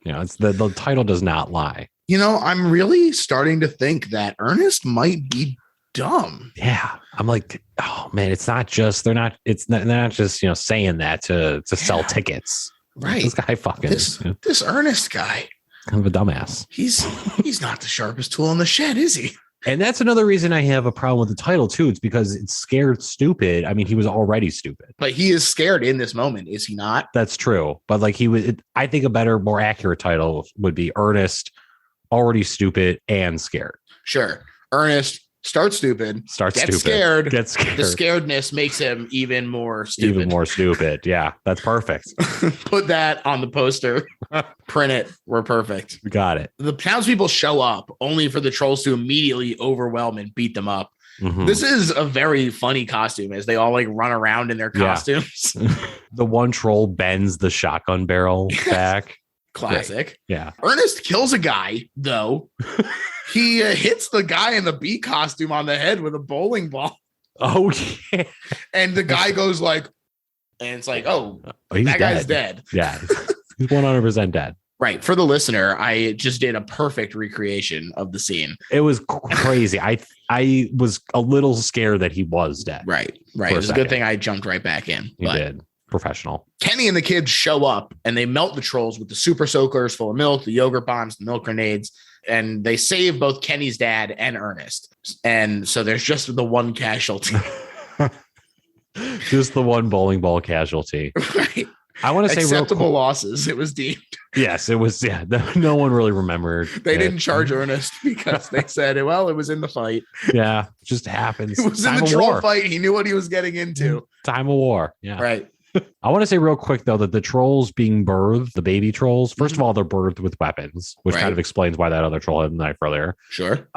It's the title does not lie. I'm really starting to think that Ernest might be dumb. Yeah. I'm like, oh man, it's not just they're not just saying that to sell tickets. Right. This guy fucking this Ernest guy. Kind of a dumbass. He's not the sharpest tool in the shed, is he? And that's another reason I have a problem with the title too. It's because it's Scared Stupid. I mean, he was already stupid. But he is scared in this moment, is he not? That's true. But like I think a better, more accurate title would be Ernest, already stupid and scared. Sure. Ernest, starts stupid. Gets scared. The scaredness makes him even more stupid. Yeah, that's perfect. Put that on the poster. Print it. We're perfect. We got it. The townspeople show up only for the trolls to immediately overwhelm and beat them up. This is a very funny costume as they all like run around in their costumes. The one troll bends the shotgun barrel back. Classic. Great. Yeah. Ernest kills a guy, though. He hits the guy in the bee costume on the head with a bowling ball. Oh, yeah. And the guy goes like, and it's like, that guy's dead. Yeah. He's 100% dead. Right. For the listener, I just did a perfect recreation of the scene. It was crazy. I was a little scared that he was dead. Right. It was a good thing I jumped right back in. You did. Professional. Kenny and the kids show up and they melt the trolls with the super soakers full of milk, the yogurt bombs, the milk grenades, and they save both Kenny's dad and Ernest. And so there's just the one casualty. Just the one bowling ball casualty. Right. I want to say acceptable losses. It was deemed. Yes, it was. Yeah, no one really remembered. They didn't charge Ernest because they said, well, it was in the fight. Yeah, it just happens. It was in the troll fight. He knew what he was getting into. Time of war. Yeah. Right. I want to say real quick, though, that the trolls being birthed, the baby trolls, first of all, they're birthed with weapons, which kind of explains why that other troll had a knife earlier. Sure.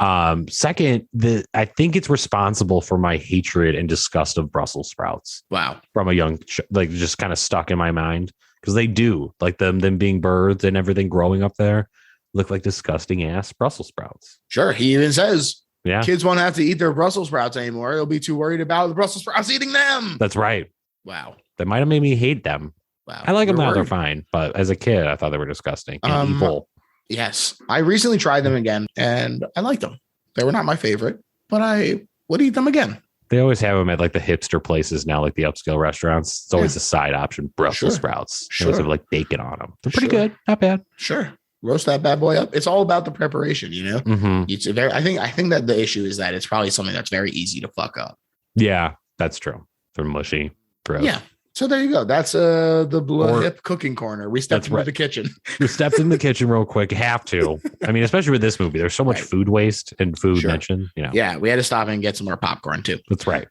Second, I think it's responsible for my hatred and disgust of Brussels sprouts. Wow. From a young, like just kind of stuck in my mind because they do like them being birthed and everything growing up there look like disgusting ass Brussels sprouts. Sure. He even says, kids won't have to eat their Brussels sprouts anymore. They'll be too worried about the Brussels sprouts eating them. That's right. Wow. That might have made me hate them. Wow. I like them now. They're fine. But as a kid, I thought they were disgusting and evil. Yes. I recently tried them again and I liked them. They were not my favorite, but I would eat them again. They always have them at like the hipster places now, like the upscale restaurants. It's always a side option. Brussels sprouts. They always have like bacon on them. They're pretty good. Not bad. Sure. Roast that bad boy up. It's all about the preparation, It's I think that the issue is that it's probably something that's very easy to fuck up. Yeah, that's true. They're mushy. Gross. Yeah. So there you go. That's the Blue Hip cooking corner. We stepped into the kitchen. We stepped in the kitchen real quick. Have to. I mean, especially with this movie, there's so much food waste and food mentioned. Yeah, we had to stop and get some more popcorn too. That's right.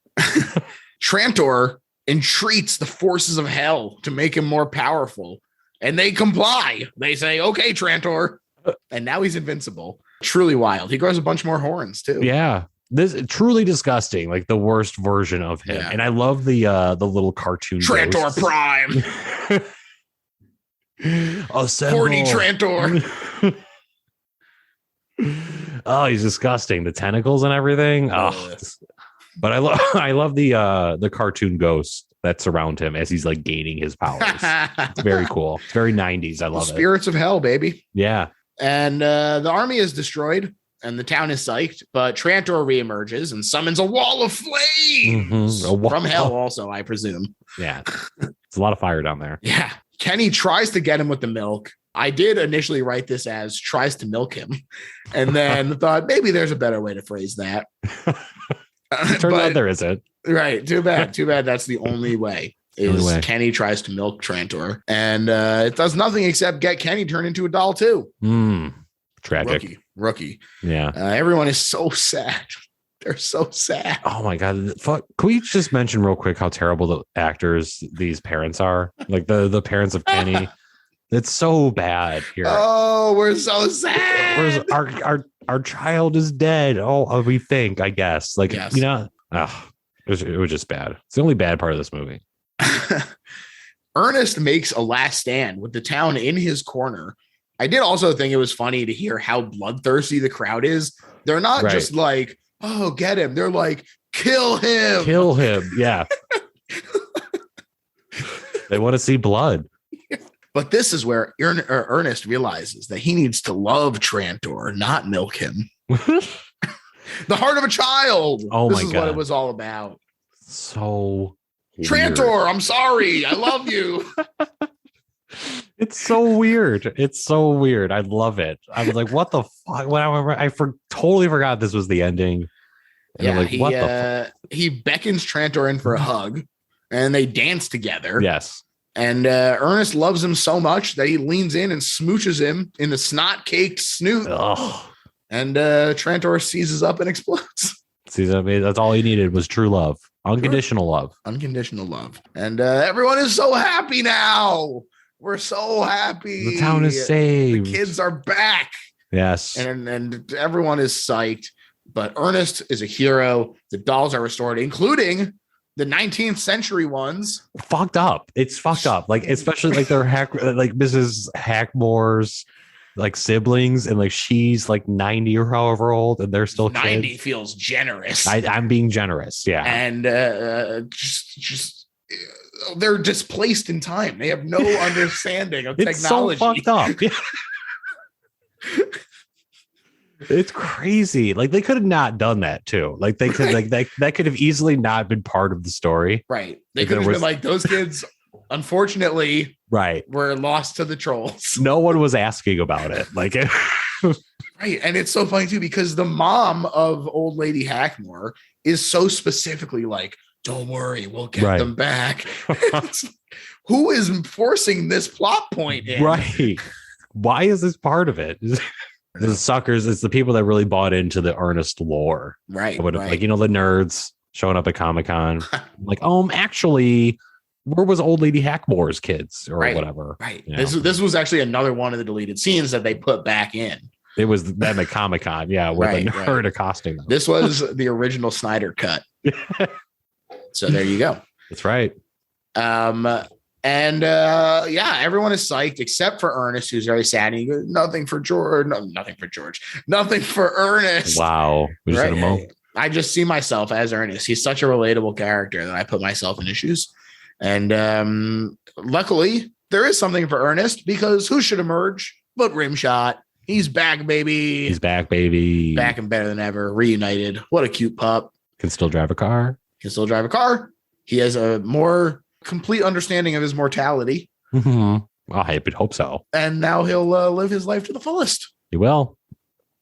Trantor entreats the forces of hell to make him more powerful, and they comply. They say, "Okay, Trantor," and now he's invincible. Truly wild. He grows a bunch more horns too. Yeah. This is truly disgusting, like the worst version of him. Yeah. And I love the little cartoon Trantor Prime. 40 Trantor. Oh, he's disgusting. The tentacles and everything. Oh, but I love the cartoon ghost that's around him as he's like gaining his powers. It's very cool. It's very 90s. I love it. Spirits of hell, baby. Yeah. And the army is destroyed. And the town is psyched, but Trantor reemerges and summons a wall of flames from hell also, I presume. Yeah. It's a lot of fire down there. Yeah. Kenny tries to get him with the milk. I did initially write this as tries to milk him and then thought maybe there's a better way to phrase that. Turns out there isn't. Right. Too bad. That's the only way. Kenny tries to milk Trantor and it does nothing except get Kenny turned into a doll too. Tragic. Rookie. Rookie. Yeah. Everyone is so sad. They're so sad. Oh my God. Fuck. Can we just mention real quick how terrible the actors these parents are? Like the parents of Kenny. It's so bad here. Oh, we're so sad. Our child is dead. Oh, we think, I guess. Like, Yes. you know, it was just bad. It's the only bad part of this movie. Ernest makes a last stand with the town in his corner. I did also think it was funny to hear how bloodthirsty the crowd is. They're not just like, oh, get him. They're like, kill him. Kill him. Yeah. They want to see blood. But this is where Ernest realizes that he needs to love Trantor, not milk him. The heart of a child. Oh, this my is God. what it was all about. So Trantor, weird. I'm sorry. I love you. It's so weird. It's so weird. I love it. I was like, what the fuck? When I totally forgot this was the ending. And Yeah, like, what the he beckons Trantor in for a hug, and they dance together. Yes. And Ernest loves him so much that he leans in and smooches him in the snot-caked snoot. Ugh. And Trantor seizes up and explodes. See, I mean, that's all he needed was true love. Unconditional love. Unconditional love. And everyone is so happy now. We're so happy. The town is saved. The kids are back. Yes. And everyone is psyched. But Ernest is a hero. The dolls are restored, including the 19th century ones. Fucked up. It's fucked up. Like, especially like their like Mrs. Hackmore's like siblings, and like she's like 90 or however old, and they're still 90 kids. feels generous. I'm being generous. Yeah. And just they're displaced in time. They have no understanding of it's technology. so fucked up. Yeah. It's crazy. Like they could have not done that too. Like they could like that could have easily not been part of the story. Right. They could have been like, those kids, unfortunately, were lost to the trolls. No one was asking about it. Like right. And it's so funny too, because the mom of old lady Hackmore is so specifically like, don't worry, we'll get them back. Who is forcing this plot point in? Right. Why is this part of it? The suckers, it's the people that really bought into the Ernest lore. Right. Like, you know, the nerds showing up at Comic-Con. Like, actually, where was old lady Hackmore's kids or whatever? Right. This was actually another one of the deleted scenes that they put back in. It was them at Comic-Con, where the nerd accosting them. This was the original Snyder cut. So there you go. That's right. And everyone is psyched except for Ernest, who's very sad. And he goes, nothing for George, nothing for Ernest. Wow. I just see myself as Ernest. He's such a relatable character that I put myself in his shoes. And luckily, there is something for Ernest, because who should emerge but Rimshot? He's back, baby. Back and better than ever. Reunited. What a cute pup. Can still drive a car. He has a more complete understanding of his mortality. Mm-hmm. Well, I would hope so. And now he'll live his life to the fullest. He will.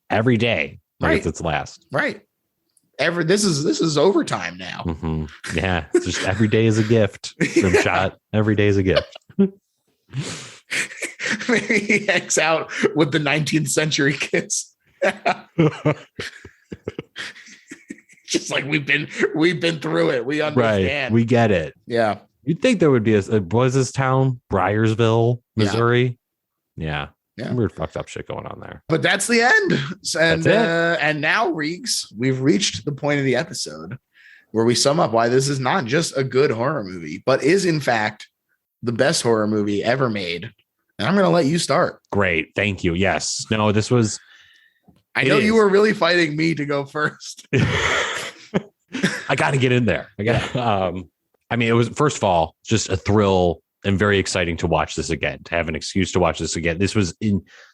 Every day. Right. It's last. Right. This is overtime now. Mm-hmm. Yeah. It's just every day is a gift. Rimshot. Every day is a gift. Maybe he hangs out with the 19th century kids. Just like we've been through it. We understand. Right. We get it. Yeah. You'd think there would be was this town Bryersville, Missouri? Yeah. Weird fucked up shit going on there. But that's the end. And now, Reeks, we've reached the point of the episode where we sum up why this is not just a good horror movie, but is in fact the best horror movie ever made. And I'm going to let you start. Great. Thank you. Yes. No, this was. I know you were really fighting me to go first. I got to get in there. It was, first of all, just a thrill and very exciting to watch this again, to have an excuse to watch this again. This was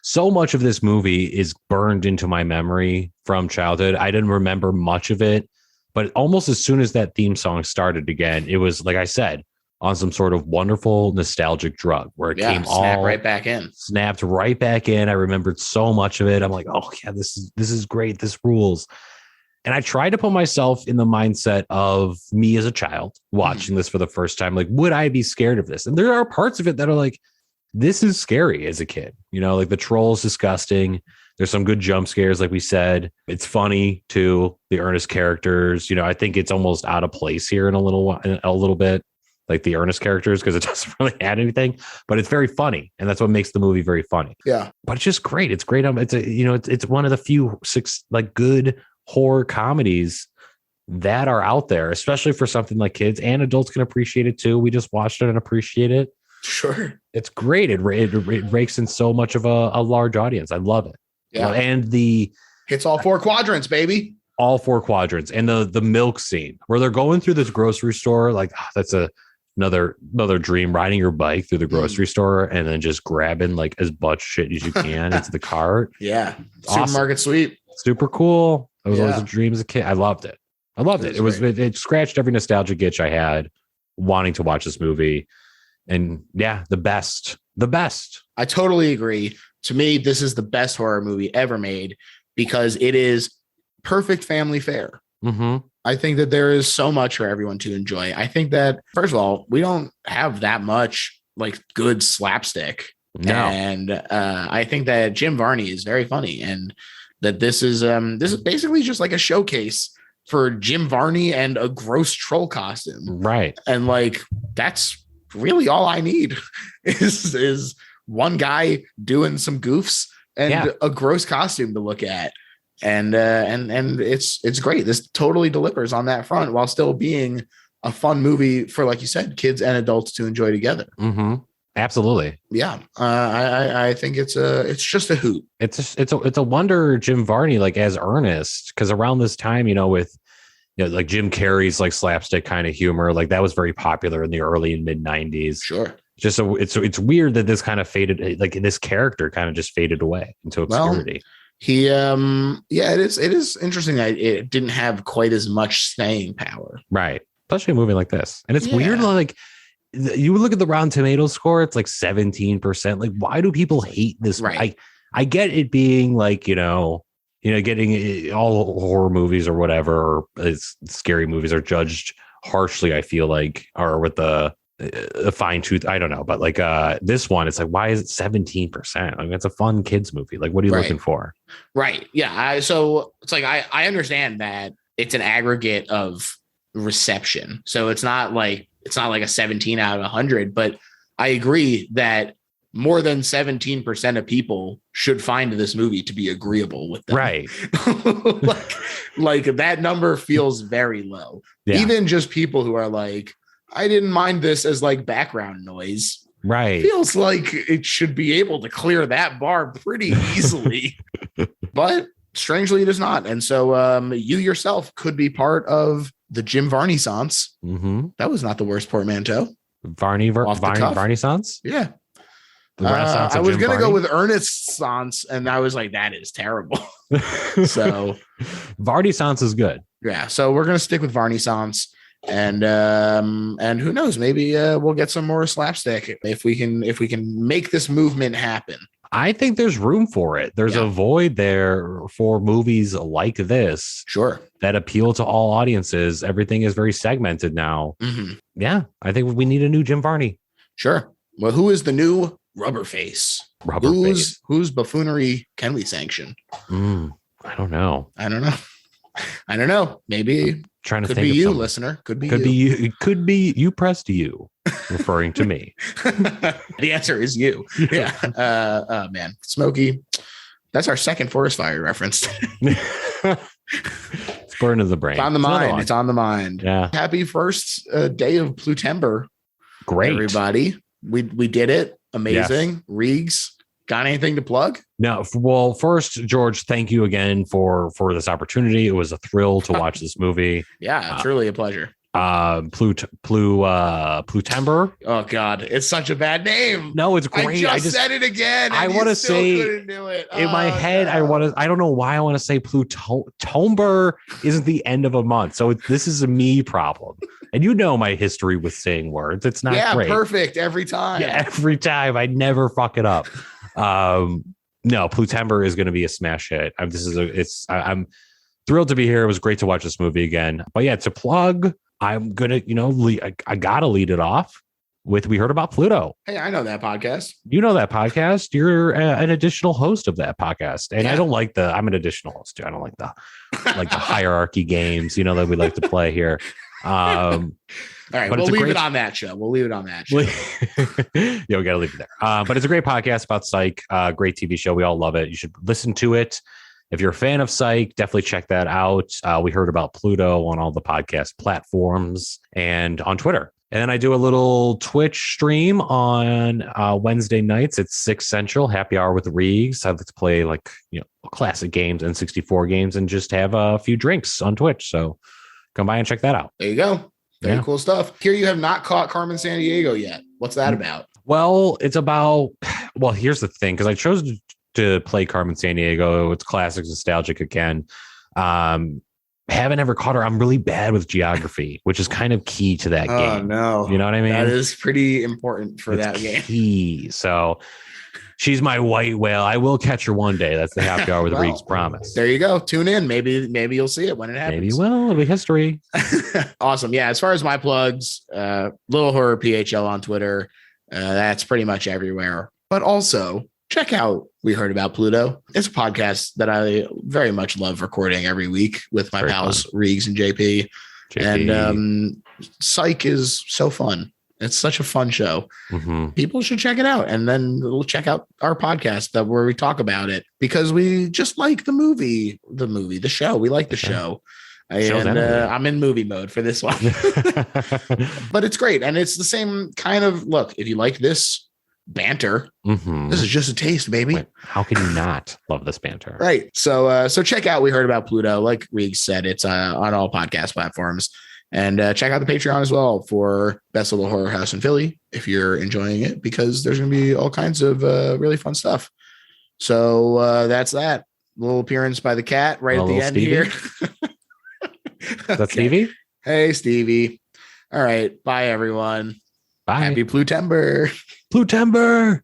so much of this movie is burned into my memory from childhood. I didn't remember much of it, but almost as soon as that theme song started again, it was, like I said, on some sort of conderful nostalgic drug where it came snapped right back in. I remembered so much of it. I'm like, oh yeah, this is great. This rules. And I tried to put myself in the mindset of me as a child watching this for the first time. Like, would I be scared of this? And there are parts of it that are like, this is scary as a kid. You know, like the troll is disgusting. There's some good jump scares, like we said. It's funny too. The Ernest characters, I think it's almost out of place here in a little bit, like the Ernest characters, because it doesn't really add anything, but it's very funny, and that's what makes the movie very funny. Yeah, but it's just great. It's great. It's one of the few good horror comedies that are out there, especially for something like kids and adults can appreciate it too. We just watched it and appreciate it. Sure. It's great. It rakes in so much of a large audience. I love it. Yeah. And hits all 4 quadrants, baby. All 4 quadrants. And the milk scene where they're going through this grocery store, like that's another dream, riding your bike through the grocery store and then just grabbing like as much shit as you can into the cart. Yeah. Awesome. Supermarket sweep. Super cool. It was always a dream as a kid. I loved it. It scratched every nostalgic itch I had wanting to watch this movie. And yeah, the best. I totally agree. To me, this is the best horror movie ever made because it is perfect family fare. Mm-hmm. I think that there is so much for everyone to enjoy. I think that, first of all, we don't have that much like good slapstick. No. And I think that Jim Varney is very funny, and that this is basically just like a showcase for Jim Varney and a gross troll costume. Right. And like, that's really all I need is one guy doing some goofs and a gross costume to look at. And it's great. This totally delivers on that front while still being a fun movie for, like you said, kids and adults to enjoy together. Mm-hmm. Absolutely. Yeah. I think it's just a hoot. It's a wonder Jim Varney, like as Ernest, because around this time, with like Jim Carrey's like slapstick kind of humor, like that was very popular in the early and mid 90s. Sure. Just so it's weird that this kind of faded, like this character kind of just faded away into obscurity. Well, it is interesting that it didn't have quite as much staying power. Right. Especially a movie like this. And it's weird, like you look at the Rotten Tomatoes score, it's like 17%. Like, why do people hate this? Right. I get it being like, getting all horror movies or whatever, or scary movies are judged harshly, I feel like, or with a fine tooth. I don't know. But like this one, it's like, why is it 17%? I mean, it's a fun kids movie. Like, what are you looking for? Right. Yeah. So it's like, I understand that it's an aggregate of reception. So it's not like a 17 out of 100, but I agree that more than 17% of people should find this movie to be agreeable with them. Right. like that number feels very low. Yeah. Even just people who are like, I didn't mind this as like background noise. Right. Feels like it should be able to clear that bar pretty easily, but strangely it is not. And so you yourself could be part of the Jim Varnaissance. Mm-hmm. That was not the worst portmanteau. Varnaissance? Yeah. I was going to go with Ernest Scared, and I was like, that is terrible. So Varnaissance is good. Yeah. So we're going to stick with Varnaissance. And who knows, maybe we'll get some more slapstick if we can make this movement happen. I think there's room for it. There's a void there for movies like this. Sure. That appeal to all audiences. Everything is very segmented now. Mm-hmm. Yeah. I think we need a new Jim Varney. Sure. Well, who is the new Rubberface? Whose buffoonery can we sanction? I don't know. Maybe trying to could think be of you, something. Listener. Could be you. It could be you pressed you, referring to me. The answer is you. Yeah. Man, Smokey. That's our second forest fire reference. It's burned in the brain. It's on the mind. It's on the mind. Yeah. Happy first day of Plutember. Great, everybody. We did it. Amazing. Yes. Regs, got anything to plug? No. Well, first, George, thank you again for this opportunity. It was a thrill to watch this movie. Yeah, truly a pleasure. Plutember. Oh God, it's such a bad name. No, it's great. I just said it again. I want to say couldn't do it. In my head, no. I don't know why I want to say Plutember isn't the end of a month. So this is a me problem. And my history with saying words. It's not great. Perfect every time. Yeah, every time. I never fuck it up. No, Plutember is going to be a smash hit. I'm thrilled to be here. It was great to watch this movie again. But yeah, to plug, I'm gonna, I gotta lead it off. with We Heard About Pluto. Hey, I know that podcast. You know that podcast. You're an additional host of that podcast. And Yeah. I don't like I'm an additional host too. I don't like the hierarchy games, that we like to play here. All right, we'll leave it on that show. Yeah, we got to leave it there. But it's a great podcast about Psych. Great TV show. We all love it. You should listen to it. If you're a fan of Psych, definitely check that out. We Heard About Pluto on all the podcast platforms and on Twitter. And then I do a little Twitch stream on Wednesday nights at 6 Central, happy hour with Regs. I like to play classic games and 64 games and just have a few drinks on Twitch. So come by and check that out. There you go. Very cool stuff. Here you have not caught Carmen Sandiego yet. What's that about? Well, here's the thing, because I chose to play Carmen Sandiego. It's classic, nostalgic again. Haven't ever caught her. I'm really bad with geography, which is kind of key to that game. Oh, no. You know what I mean? That is pretty important for that game. Key. So she's my white whale. I will catch her one day. That's the happy hour with Reeks promise. There you go. Tune in. Maybe you'll see it when it happens. Maybe you will. It'll be history. Awesome. Yeah. As far as my plugs, Little Horror PHL on Twitter. That's pretty much everywhere. But also check out We Heard About Pluto. It's a podcast that I very much love recording every week with my pals, Regs and JP. And Psych is so fun. It's such a fun show. Mm-hmm. People should check it out. And then we'll check out our podcast where we talk about it, because we just like the show. We like the show. And I'm in movie mode for this one. But it's great. And it's the same kind of look. If you like this banter, this is just a taste, baby. Wait, how can you not love this banter? Right. So check out We Heard About Pluto. Like Reeg said, it's on all podcast platforms. And check out the Patreon as well for Best Little Horror House in Philly if you're enjoying it, because there's going to be all kinds of really fun stuff. So that's that. Little appearance by the cat right at the end Stevie here. That's Stevie? Hey, Stevie. All right. Bye, everyone. Bye. Happy Plutember. Plutember.